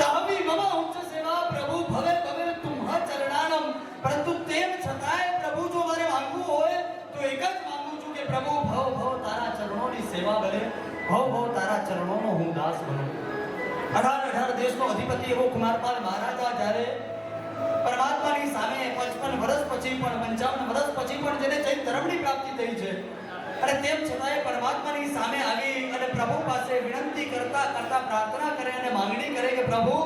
તાવી મમા ઉચ્ચ સેવા પ્રભુ ભવે ભવે તુમ્હ ચરણાનમ. પરંતુ તેમ છતાંય પ્રભુ જો મારે માંગવું હોય તો એક જ માંગુ છું કે પ્રભુ ભવ ભવ તારા ચરણોની સેવા બને, ભવ ભવ તારા ચરણોનો હું દાસ બનું. 18 દેશનો અધિપતિ એવો કુમારપાલ મહારાજા જ્યારે પરમાત્માની સામે 55 વર્ષ પછી પણ 55 વર્ષ પછી પણ જેને જૈન ધર્મની પ્રાપ્તિ થઈ છે અને તેમ છતાંય પરમાત્માની સામે આવી અને પ્રભુ પાસે વિનંતી કરતા કરતા પ્રાર્થના કરે અને માંગણી કરે કે પ્રભુ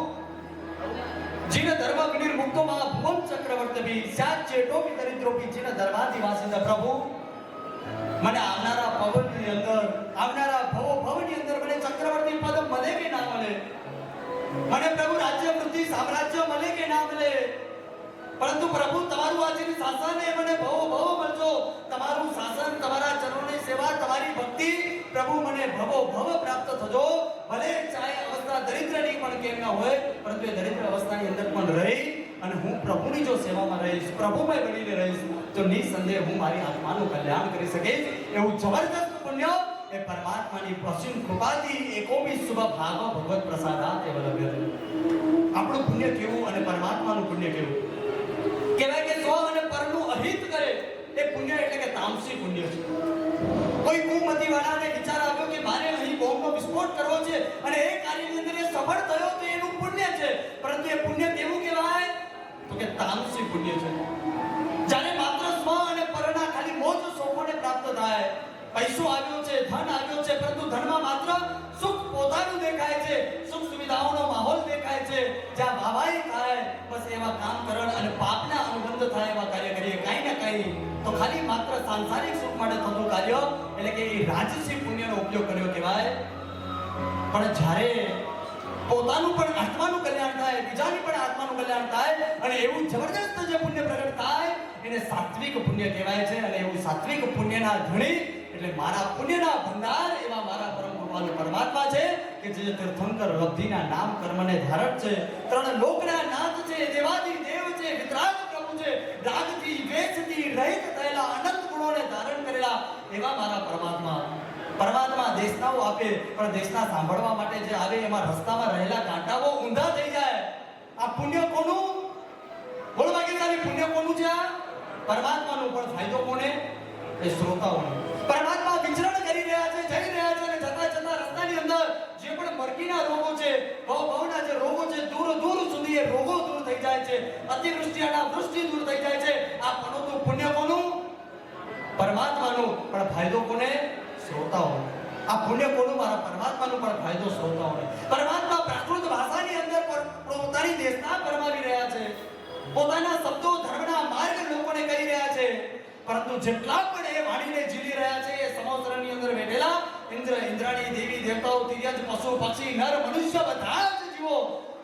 જીન ધર્મ વિનિર્મુક્તો માં ભુવન ચક્રવર્તી સ્યાત ચેટોપી દરિદ્રોપી જીન ધર્માધિવાસી પ્રભુ મને આવનારા પવનની અંદર આવનારા ભવની અંદર મને ચક્રવર્તી પદ મળે કે ના મળે, મને પ્રભુ રાજ્ય વૃદ્ધિ સામ્રાજ્ય મળે કે ના મળે, પરંતુ પ્રભુ તમારું આજની શાસન એ મને ભવ મળજો. તમારું શાસન, તમારા ચરણોની સેવા, તમારી ભક્તિ પ્રભુ મને ભવ પ્રાપ્ત થજો. ભલે ચાહે અવસ્થા દરિદ્રની પણ કેમ ન હોય, પરંતુ એ દરિદ્ર અવસ્થાની અંદર પણ રહી અને હું પ્રભુની જો સેવામાં રહીશ, પ્રભુમય બનીને રહીશ તો નિસંદેહ હું મારી આત્માનું કલ્યાણ કરી શકીશ. એવું જબરદસ્ત પુણ્ય એ પરમાત્માની અસીમ કૃપાથી એકોપી શુભ ભાવ ભગવત પ્રસાદાત એવ લભ્ય છે. આપણું પુણ્ય કેવું અને પરમાત્માનું પુણ્ય કેવું? કહેવાય કે સ્વ અને પરનું અહિત કરે એ પુણ્ય એટલે કે તામસી પુણ્ય છે. કોઈ કુમતી વાળાને વિચાર આવ્યો કે મારે અહીં બોમ્બનો વિસ્ફોટ કરવો છે અને એ કાર્યની અંદર એ સફળ થયો તો એનું પુણ્ય છે, પરંતુ એ પુણ્ય કેવું કહેવાય તો કે તામસી પુણ્ય છે. જ્યારે માત્ર સ્વ અને પરના ખાલી મોજ શોખોને પ્રાપ્ત થાય, પૈસો આવ્યો છે, ધન આવ્યો છે, પરંતુ ધનમાં માત્ર સુખ પોતાનું દેખાય છે, સુખ સુવિધાઓ બસ એવા કામ કરણ અને પાપના અનુબંધ થાય એવા કાર્ય કરીએ, કાંઈ ને કાંઈ તો ખાલી માત્ર સાંસારિક સુખ માટે થતું કાર્ય એટલે કે એ રાજસી પુણ્યનો ઉપયોગ કર્યો કહેવાય. પણ જ્યારે પોતાનું પણ આત્માનું કલ્યાણ થાય, બીજાની પણ આત્માનું કલ્યાણ થાય અને એવું જબરદસ્ત જે પુણ્ય પ્રગટ થાય એને સાત્વિક પુણ્ય કહેવાય છે. અને એવું સાત્વિક પુણ્યના ધણી એટલે મારા પુણ્યના ભંડાર એવા મારા પરમ કૃપાળુ પરમાત્મા છે કે જે તીર્થંકર રબ્ધીના નામ કર્મને ધારક છે, ત્રણ લોકના નાથ છે, દેવાદી દેવ છે, વિતરાગ પ્રભુ છે, રાગથી વેચથી રહિત થયેલા અનંત ગુણોને ધારણ કરેલા એવા મારા પરમાત્મા દેશનાઓ આપે પણ દેશના સાંભળવા માટે જે આવે એમાં રસ્તામાં રહેલા કાંટાઓ ઊંધા થઈ જાય. આ પુણ્ય કોનું? બોલો ભાગ્યશાળી, પુણ્ય કોનું છે? આ પરમાત્માનું. પણ ફાયદો કોને? એ શ્રોતાઓને. પરમાત્મા વિચરણ કરી રહ્યા છે, જઈ રહ્યા છે અને જતા રસ્તાની અંદર જે પણ મરકીના રોગો છે, ભવના જે રોગો છે, દૂર સુધી એ રોગો દૂર થઈ જાય છે, અતિવૃષ્ટિના વૃષ્ટિ દૂર થઈ જાય છે. આ પણ પુણ્ય કોનું? પરમાત્માનું. પણ ફાયદો કોને? શ્રોતાઓને. આ પુણ્ય કોનું? મારા પરમાત્માનું. પણ ફાયદો શ્રોતાઓને. પરમાત્મા પ્રાકૃત ભાષાની અંદર પોતાની દેશના ફરમાવી રહ્યા છે, પોતાના શબ્દો ધર્મના માર્ગ લોકોને કહી રહ્યા છે. પરંતુ જેટલા પણ એ વાણીને જીલી રહ્યા છે એ સમોસરની અંદર બેઠેલા ઇન્દ્રાણી, દેવી, દેવતાઓ, તિર્યજ, પશુ, પક્ષી, નર, મનુષ્ય બધા જ જીવો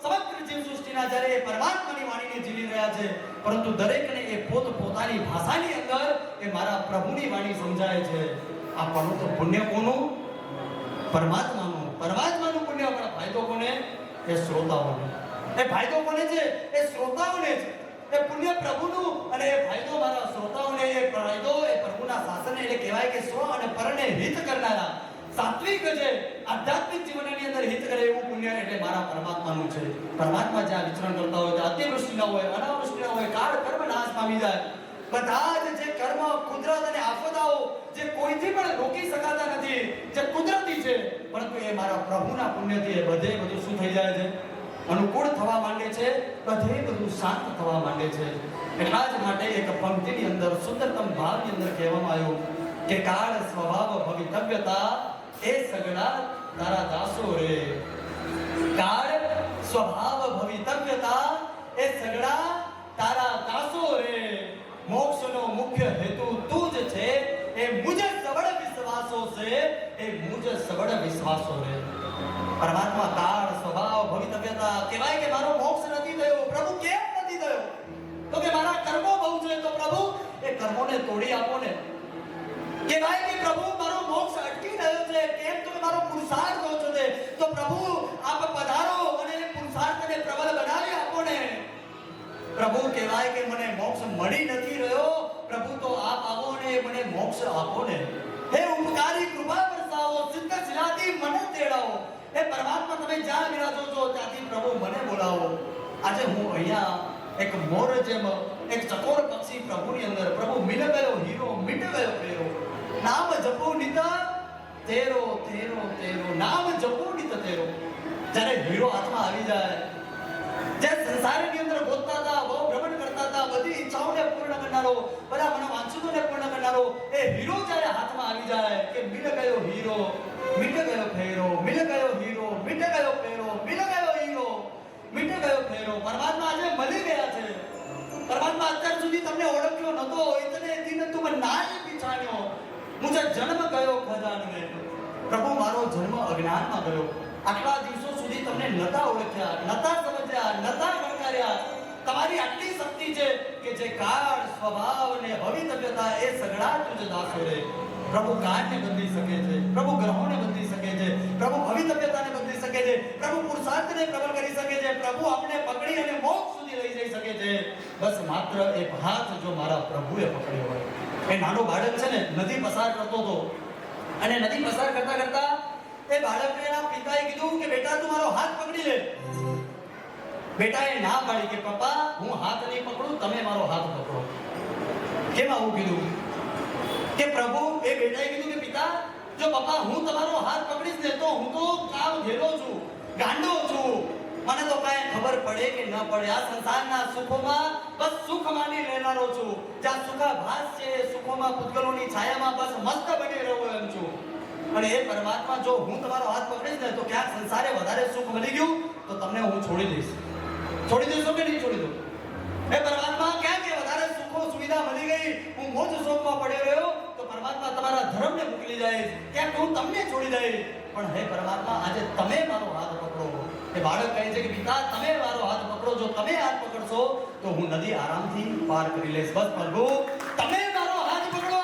સમગ્ર જીવ સૃષ્ટિના જ્યારે એ પરમાત્માની વાણીને જીલી રહ્યા છે પરંતુ દરેકને એ પોતાની ભાષાની અંદર એ મારા પ્રભુની વાણી સમજાય છે. આ પણ તો પુણ્ય કોનું? પરમાત્માનું. પરમાત્માનું પુણ્ય. પણ ફાયદો કોને? એ શ્રોતાઓને. એ ફાયદો કોને છે? એ શ્રોતાઓને છે. એ પુણ્ય પ્રભુનું અને એ ફાયદો મારા શ્રોતાઓને. એ ફાયદો એ પ્રભુના શાસન એટલે કહેવાય કે સ્વ અને પરને હિત કરનારા સાત્વિક છે, આધ્યાત્મિક જીવનની અંદર હિત કરે એવું પુણ્ય એટલે મારા પરમાત્માનું છે. પરમાત્મા જ્યાં વિચરણ કરતા હોય ત્યાં અતિવૃષ્ટિ ન હોય, અનાવૃષ્ટિ ન હોય, કાળ કર્મ નાશ પામી જાય. બધા જ જે કર્મ, કુદરત અને આફતાઓ જે કોઈથી પણ રોકી શકાતા નથી, જે કુદરતી છે, પરંતુ એ મારા પ્રભુના પુણ્યથી એ બધું શું થઈ જાય છે? અનુકૂળ થવા માંડે છે, બધે બધું શાંત થવા માંડે છે. એટલા જ માટે એક પંક્તિની અંદર સુંદરતમ ભાવની અંદર કહેવામાં આવ્યું કે કાળ સ્વભાવ ભવિતવ્યતા એ સગડા તારા દાસો રે. કાળ સ્વભાવ ભવિતવ્યતા એ સગડા તારા દાસો રે. મોક્ષનો મુખ્ય હેતુ તું જ છે, એ મુજ સબળ વિશ્વાસો છે, એ મુજ સબળ વિશ્વાસો રે. પરમાત્મા કાળ સ્વભાવ ભવિતવ્યતા કહેવાય કે મારો મોક્ષ નથી થયો. પ્રભુ કેમ નથી થયો? તો કે મારા કર્મો બહુ છે. તો પ્રભુ એ કર્મોને તોડી આપો ને. કહેવાય કે પ્રભુ મારો મોક્ષ અટકી રહ્યો છે. કેમ? તો મારો પુરુષાર્થ ઓછો છે. તો પ્રભુ આપ પધારો અને પુરુષાર્થને પ્રબળ બનાવી આપો ને. પ્રભુ કહેવાય કે મને મોક્ષ મળી નથી રહ્યો. પ્રભુ તો આપ આવો ને મને મોક્ષ આપો ને. હે ઉપકારી કૃપા વરસાવો, સિદ્ધ શિલાથી મને તેડાવો. હે પરમાત્મા તમે જ્યાં બિરાજો છો ત્યાંથી પ્રભુ મને બોલાવો. આજે હું અહીંયા એક મોર જેમ એક ચકોર પક્ષી પ્રભુની અંદર પ્રભુ મિલ ગયો હીરો, મિટ ગયો પેરો. નામ જપો નિત તેરો તેરો તેરો. નામ જપો નિત તેરો. જ્યારે હીરો હાથમાં આવી જાય, જે સંસારની અંદર ગોતતા હતા, બહુ ભ્રમણ કરતા હતા, બધી ઈચ્છાઓને પૂર્ણ કરનારો, બધા મનોવાંછિતોને પૂર્ણ કરનારો એ હીરો જ્યારે હાથમાં આવી જાય કે મિલ ગયો હીરો, મિટ ગયો ફેરો, મિલ ગયો હીરો, મિટ ગયો ફેરો, મિલ ગયો હીરો, મિટ ગયો ફેરો. પરમાત્મા આજે મળી ગયા છે. પરમાત્મા અત્યાર સુધી તમને ઓળખ્યો નતો. ઇતને દિન તુમ નાય પીછાણ્યો, મુજે જન્મ ગયો ખજાન મેં. પ્રભુ મારો જન્મ અજ્ઞાનમાં ગયો. આટલા દિવસો સુધી તમને નતા ઓળખ્યા, નતા સમજ્યા, નતા ગણકાર્યા. તમારી આટલી શક્તિ છે કે જે કાળ સ્વભાવ અને ભવિતવ્યતા એ સગડા તુજ દાસો રે. પ્રભુ કાળને બદલી શકે છે, પ્રભુ ગ્રહોને બદલી શકે છે, પ્રભુ ભવિતવ્યતાને બદલી શકે છે, પ્રભુ પુરુષાર્થને પ્રબળ કરી શકે છે, પ્રભુ આપણે પકડી અને મોક્ષ સુધી લઈ જઈ શકે છે. બસ માત્ર એક હાથ જો મારા પ્રભુએ પકડ્યો હોય. એ નાનો બાળક છે ને, નદી પસાર કરતો હતો અને નદી પસાર કરતા કરતા એ બાળકને એના પિતાએ કીધું કે બેટા તું મારો હાથ પકડી લે. બેટાએ ના પાડી કે પપ્પા હું હાથ નહીં પકડું, તમે મારો હાથ પકડો. કેમ આવું કીધું? કે પ્રભુ એ બેટાએ કીધું કે પિતા જો પપ્પા હું તમારો હાથ પકડીશ ને તો હું તો કામ ઘેરો છું, ગાંડો છું. મને તો કાંઈ ખબર પડે કે ન પડે. આ સંસારના સુખોમાં બસ સુખ માની રહેનારો છું. જ્યાં સુખાભાસ છે સુખોમાં પૂતગલોની છાયામાં બસ મસ્ત બની રહ્યો એમ છું. અને એ પરમાત્મા જો હું તમારો હાથ પકડીશ ને તો ક્યાંક સંસારે વધારે સુખ મળી ગયું તો તમને હું છોડી દઈશ. છોડી દેશો કે નહીં છોડી દો? હે પરમાત્મા, ક્યાં કે વધારે સુખો સુવિધા મળી ગઈ, હું મોજ શોખમાં પડ્યો રહ્યો તો પરમાત્મા તમારા ધર્મને મોકલી જાય, ક્યાંક હું તમને છોડી દઈશ. પણ હે પરમાત્મા, આજે તમે મારો હાથ પકડો. એ બાળક કહે છે કે પિતા, તમે મારો હાથ પકડો. જો તમે હાથ પકડશો તો હું નદી આરામથી પાર કરી લઈશ. બસ પ્રભુ, તમે મારો હાથ પકડો.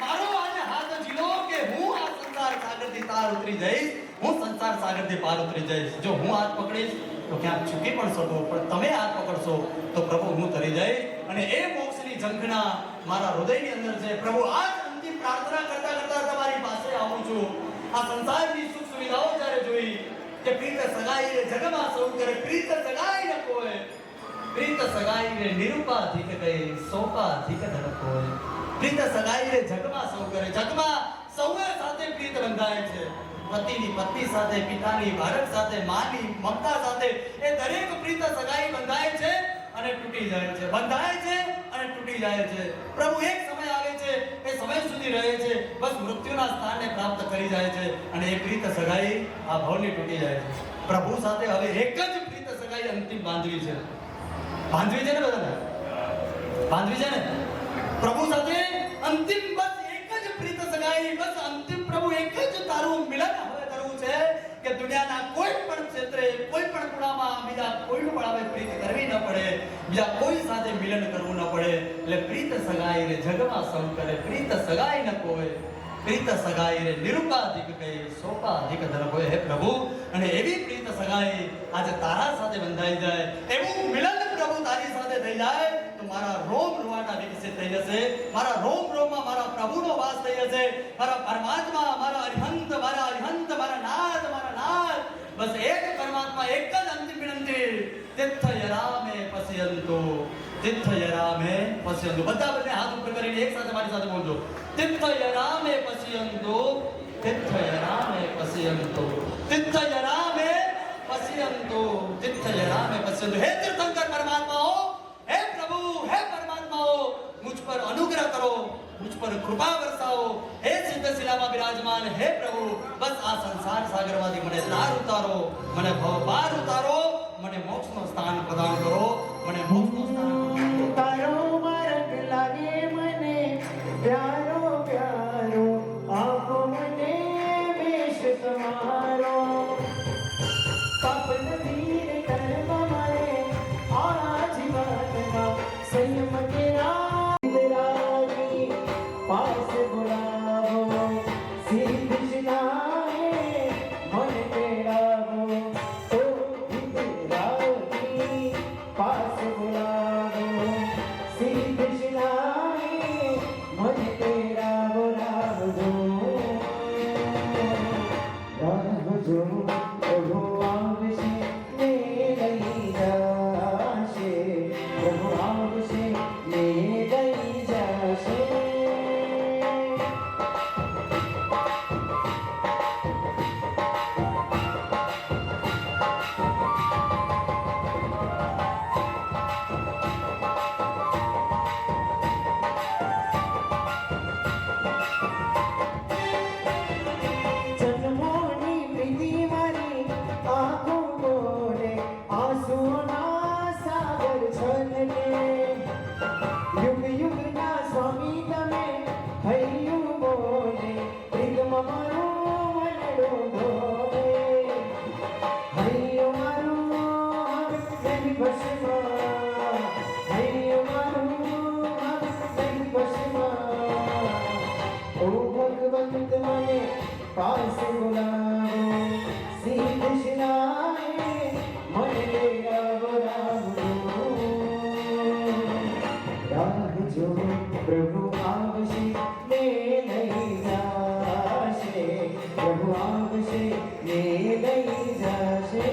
મારો આજે હાથ ઝીલો કે હું આ સંસાર સાગરથી પાર ઉતરી જઈશ. હું સંસાર સાગરથી પાર ઉતરી જઈશ. જો હું હાથ પકડીશ તો ક્યાંક ચૂકી પણ શકો, પણ તમે હાથ પકડશો તો પ્રભુ હું તરી જઈશ. અને એ મોક્ષની ઝંખના મારા હૃદયની અંદર છે. પ્રભુ, આજ અંતિમ પ્રાર્થના કરતા કરતા તમારી પાસે આવું છું. આ સંસારની સુખ સુવિધાઓ જ્યારે જોઈ કે પ્રીત સગાઈ રે જગમાં સૌ કરે, પ્રીત સગાઈ ન કોઈ, પ્રીત સગાઈ રે નિરૂપાધિક કઈ, સોપાધિક ધન કોઈ. પ્રીત સગાઈ રે જગમાં સૌ કરે, જગમાં સૌએ સાથે પ્રીત બંધાય છે. પતિની પત્ની સાથે, પિતાની બાળક સાથે, માની મમતા સાથે, એ દરેક પ્રીત સગાઈ બંધાય છે અને તૂટી જાય છે, બંધાય છે અને તૂટી જાય છે. પ્રભુ, એક સમય આવે છે, એ સમય સુધી રહે છે, બસ મૃત્યુના સ્થાનને પ્રાપ્ત કરી જાય છે અને એ પ્રીત સગાઈ આ ભવની તૂટી જાય છે. પ્રભુ સાથે હવે એક જ પ્રીત સગાઈ અંતિમ બાંધવી છે. બાંધવી છે ને બધાને? બાંધવી છે ને? પ્રભુ સાથે અંતિમ બસ એક જ પ્રીત સગાઈ, બસ અંતિમ પ્રભુ એક જ તારું મિલન હવે કરવું છે કે દુનિયાના કોઈ પણ ક્ષેત્રે, કોઈ પણ ખૂણામાં બીજા કોઈનું પણ હવે પ્રીત કરવી ન પડે, બીજા કોઈ સાથે મિલન કરવું ન પડે. એટલે પ્રીત સગાઈ રે જગમાં સૌ કરે, પ્રીત સગાઈ ન કોઈ, પ્રીત સગાઈ રે નિરૂપાધિક કઈ, સોપાધિક ધન કોઈ. હે પ્રભુ, અને એવી પ્રીત સગાઈ આજે તારા સાથે બંધાઈ જાય, એવું મિલન પ્રભુ તારી સાથે થઈ જાય તો મારા રોમ રૂવાટા વિકસિત થઈ જશે. મારા રોમ રોમમાં મારા પ્રભુનો વાસ થઈ જશે. મારા પરમાત્મા, મારા અરિહંત, મારા નાથ, મારા નાથ. બસ એક પરમાત્મા, એક જ અંતિમ વિનંતી. તીર્થયરામે પશ્યંતુ, તીર્થયરામે પશ્યંતુ. બધા બંને હાથ ઉપર કરીને એક સાથે મારી સાથે બોલજો. તીર્થયરામે પશ્યંતુ, તીર્થયરામે પશ્યંતુ, તીર્થયરામે પશ્યંતુ, તીર્થયરામે પશ્યંતુ. હે તીર્થંકર પરમાત્માઓ, હે પ્રભુ, હે પરમાત્માઓ, મુझ પર અનુગ્રહ કરો, मुझ पर कृपा बरसाओ. हे सिद्ध शिलाમાં બિરાજમાન હે પ્રભુ, બસ આ સંસાર સાગરમાંથી મને તાર ઉતારો, મને ભવ પાર ઉતારો, મને મોક્ષનું સ્થાન પ્રદાન કરો, મને મોક્ષનું સ્થાન પ્રદાન કરો. તારો માર્ગ લાગે મને પ્યારો પ્યારો, આપો મને વેશ તમારો. પાપન વીર કર્મ મારે આ જીવનમાં સંયમ કેરા पास बुलावो, श्री कृष्णाए मन तेरावो, तो हितरावती पास बुलावो, श्री कृष्णाए मन तेरावो. रावजो रावजो प्रभु आवशे ने लई जाशे, प्रभु आवशे ने लई जाशे. पास बुलाओ, श्री कृष्णाए मन तेरावो. रावजो प्रभु आवशे ने लई जाशे, प्रभु आवशे ने लई जाशे.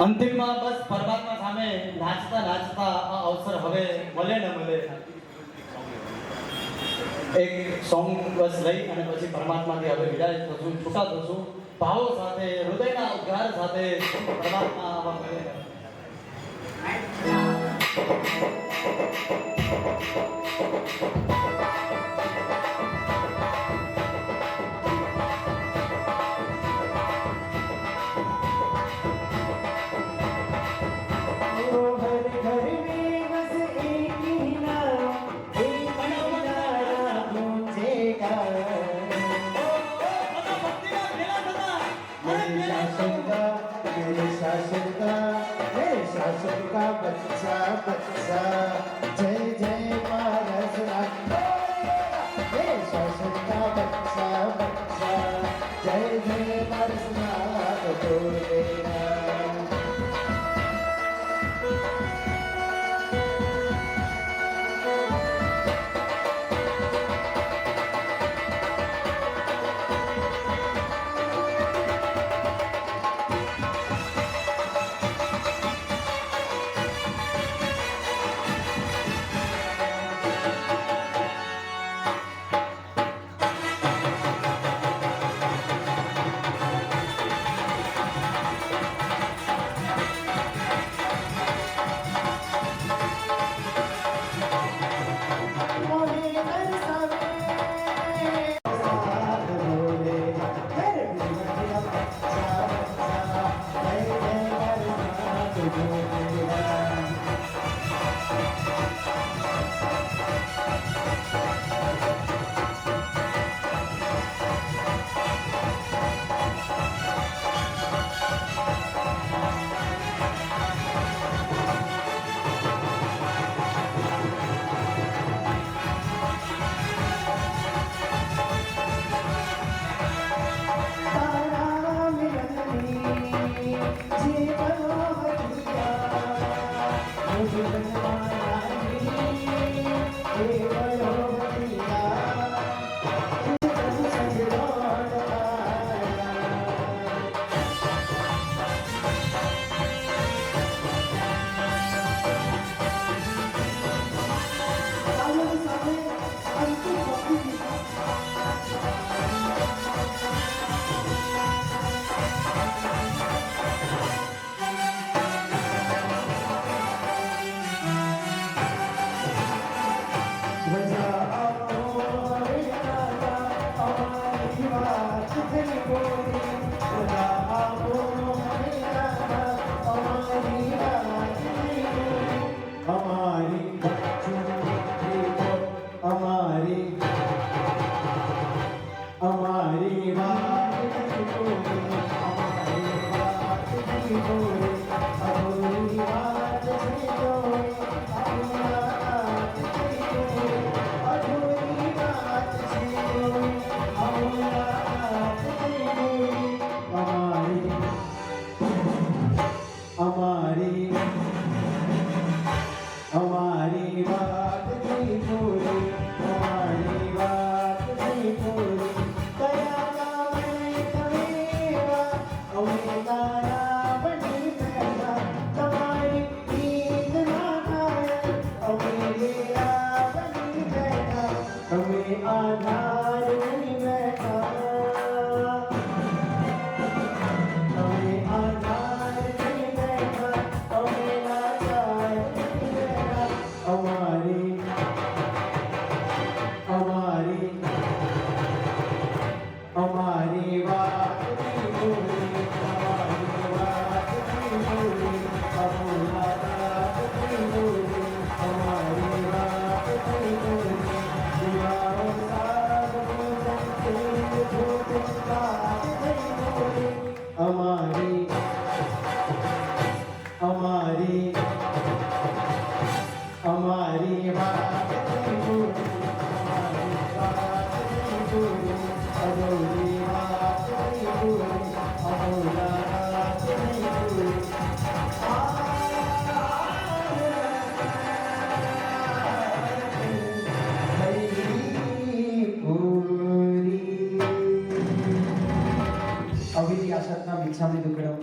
અંતિમમાં બસ પરમાત્મા સામે નાચતા નાચતા આ અવસર હવે મળે ન મળે, એક સોંગ બસ લઈ અને પછી પરમાત્માથી હવે વિદાય થશું, છૂટા થશું. ભાવો સાથે હૃદયના ઉદ્ગાર સાથે પરમાત્મા આવા કરે. हर घर में बस एक ही नाम, एक ही नारा गूंजेगा। मेरे शासन का बच्चा बच्चा जय जय महाराज मेरे शासन का बच्चा बच्चा जय जय महाराज बोलेगा।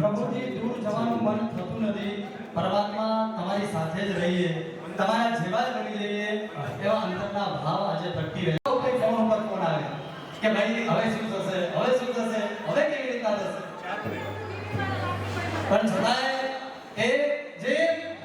પ્રભુજી દૂર જવાનું મન થતું નથી. પરમાત્મા તમારી સાથે જ રહીએ, તમારા જેવા જ બની જઈએ એવા અંદરના ભાવ આજે પ્રગટી રહ્યા. કોઈ ફોન ઉપર ફોન આવે કે ભાઈ હવે શું થશે, હવે શું થશે, હવે કેવી રીતે ગીત આવે છે પણ છતાંય એ જે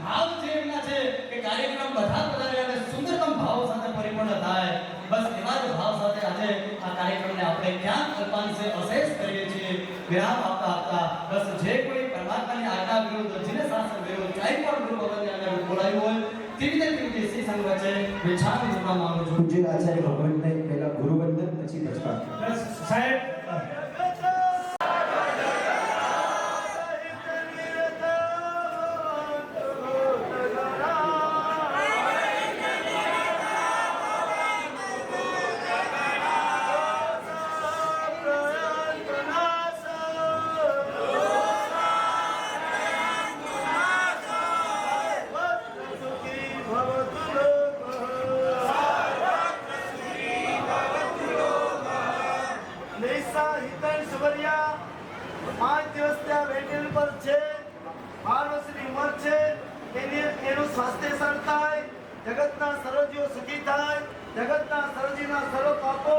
ભાવ જે એમના છે કે કાર્યક્રમ બધા વધારે અને સુંદરતમ ભાવ સાથે પરિપૂર્ણ થાય, બસ એવા જ ભાવ સાથે આજે આ કાર્યક્રમને આપણે ક્યાંક અલ્પાંશે અશેષ કરીએ છીએ. વિરામ આપતા આપતા બસ જે કોઈ પરમાત્માની આજ્ઞા વિરુદ્ધ, જેને શાસ્ત્ર વિરુદ્ધ કંઈ પણ ગુરુ ભગવાનની આજ્ઞા બોલાયું હોય તેવી રીતે શ્રી સંઘ વચ્ચે વિચાર કરવા માંગુ છું. પૂજ્ય આચાર્ય ભગવંતને પહેલા ગુરુવંદન પછી નમસ્કાર. બસ સાહેબ એનું સ્વાસ્થ્ય સારું થાય, જગતના સર્વજીવો સુખી થાય, જગતના સર્વજીવના સર્વ પાપો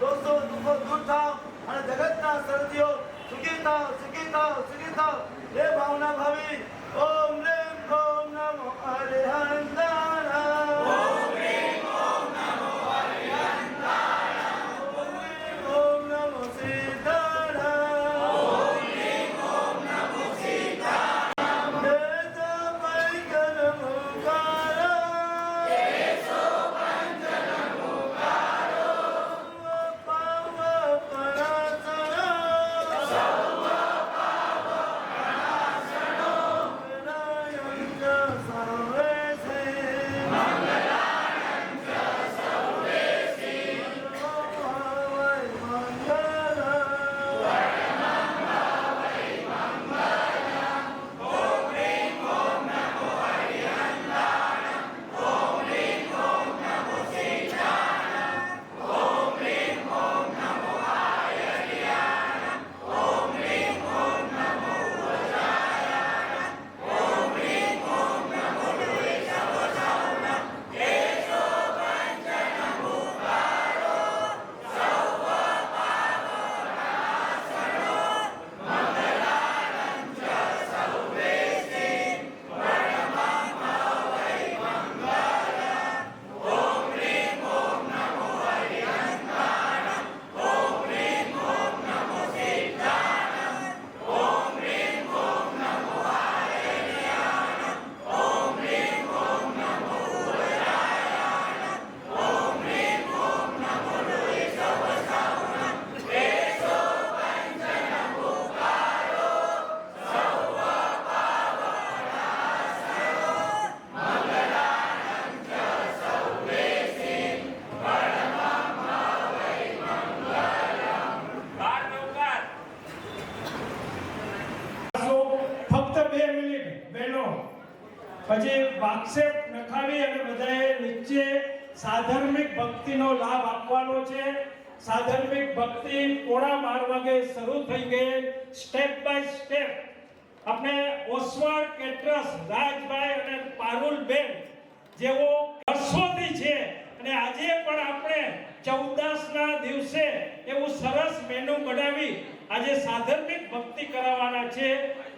દોષો દુઃખો દૂર થાવ અને જગતના સર્વજીવો સુખી થાવ, સુખી થાવ, સુખી થાવ એ ભાવના ભાવી ઓમ રેમ ઓમ નમો હરિહંતાણા, ઓમ રેમ ઓમ નમો હરિહંતાણા, ઓમ રેમ ઓમ નમો સીતારામ, ઓમ રેમ ઓમ નમો સીતારામ. પછી વાક્ષેપ નખાવી અને બધાએ નીચે સાધર્મિક ભક્તિનો લાભ આપવાનો છે. સાધર્મિક ભક્તિ 11:30 વાગે શરૂ થઈ ગઈ. સ્ટેપ બાય સ્ટેપ આપણે ઓસવાડ કેટરસ રાજભાઈ અને પારુલબેન જેવો વર્ષોથી છે અને આજે પણ આપણે 14 ના દિવસે એવું સરસ મેનુ બનાવી આજે સાધર્મિક ભક્તિ કરાવવાના છે.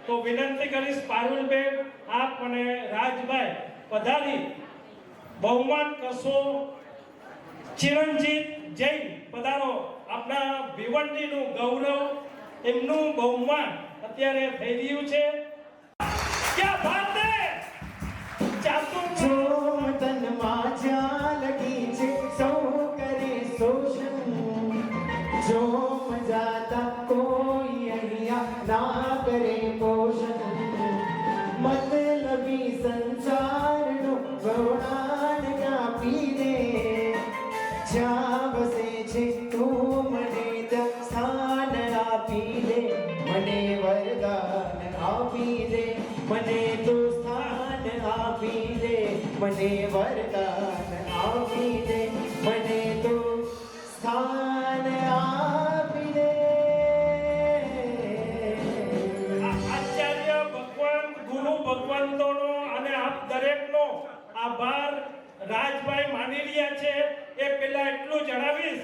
તો વિનંતી કરીશ પારુલબેન આપ અને રાજભાઈ પધારી બહુમાન કરશો. ચિરંજીત જૈન પધારો, આપણા ભિવંડીનું ગૌરવ, એમનું બહુમાન અત્યારે થઈ રહ્યું છે. ક્યાં વાત હે ચાતુ જો તનમાં જ્યાં લગી છે સૌ કરે શોષણ, જો મજાતા કોઈ અહીંયા ના કરે પોષણ, મતલબી સંસારનું ગૌણાન કાપી દે, જ્યાં વસે છે તું મને સ્થાન આપી દે, મને વરદાન આપી દે, મને તું સ્થાન આપી દે, મને વરદાન આપી દે, મને તું સ્થાન આપી દે. આચાર્ય ભગવાન ગુરુ ભગવંતોનો અને આપ દરેકનો આભાર રાજભાઈ માની રહ્યા છે. એ પહેલા એટલું જણાવીશ,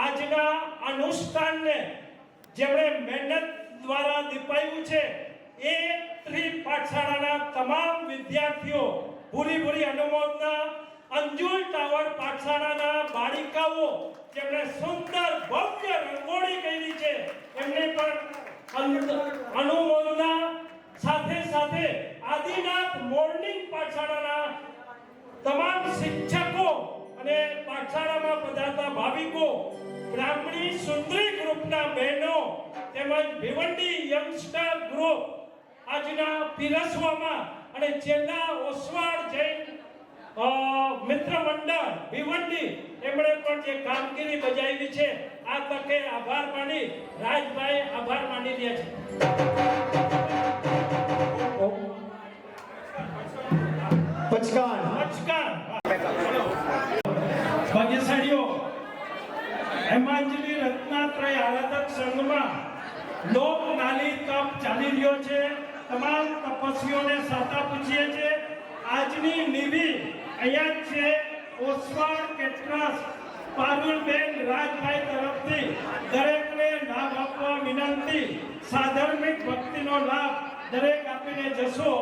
આજના અનુષ્ઠાનને જેમણે મહેનત દ્વારા દીપાયું છે એ પાઠશાળાના તમામ વિદ્યાર્થીઓ પૂરી અનુમોદના. અંજુલ ટાવર પાઠશાળાના બાળિકાઓ જેમણે સુંદર ભવ્ય રંગોળી કરી છે એમને પણ અનુમોદના. સાથે સાથે આદિનાથ મોર્નિંગ પાઠશાળાના તમામ શિક્ષકો અને પાઠશાળામાં પધારતા ભાવિકો, બ્રાહ્મણી સુંદરી ગ્રુપના બહેનો તેમજ ભિવંડી યંગસ્ટર ગ્રુપ આજના પીરસવામાં અને છેલ્લા ઓસવાડ જૈન મિત્ર મંડળ ભિવંડી એમણે પણ જે કામગીરી બજાવી છે આ તકે આભાર માની રાજભાઈ આભાર માની રહ્યા છે. પચકાણ ભાગ્યશાળીઓ હેમાંજલી રત્નાત્રય આરાધક સંઘમાં લોક નાલી તપ ચાલી રહ્યો છે. તમામ તપસ્વીઓને સાતા પૂછીએ છીએ. આજની નિધિ અહીંયા જ છે. ઓસવાડ કેટરસ પારુલબેન રાજભાઈ તરફથી દરેકને લાભ આપવા વિનંતી. સાધર્મિક ભક્તિનો લાભ દરેક આપીને જશો.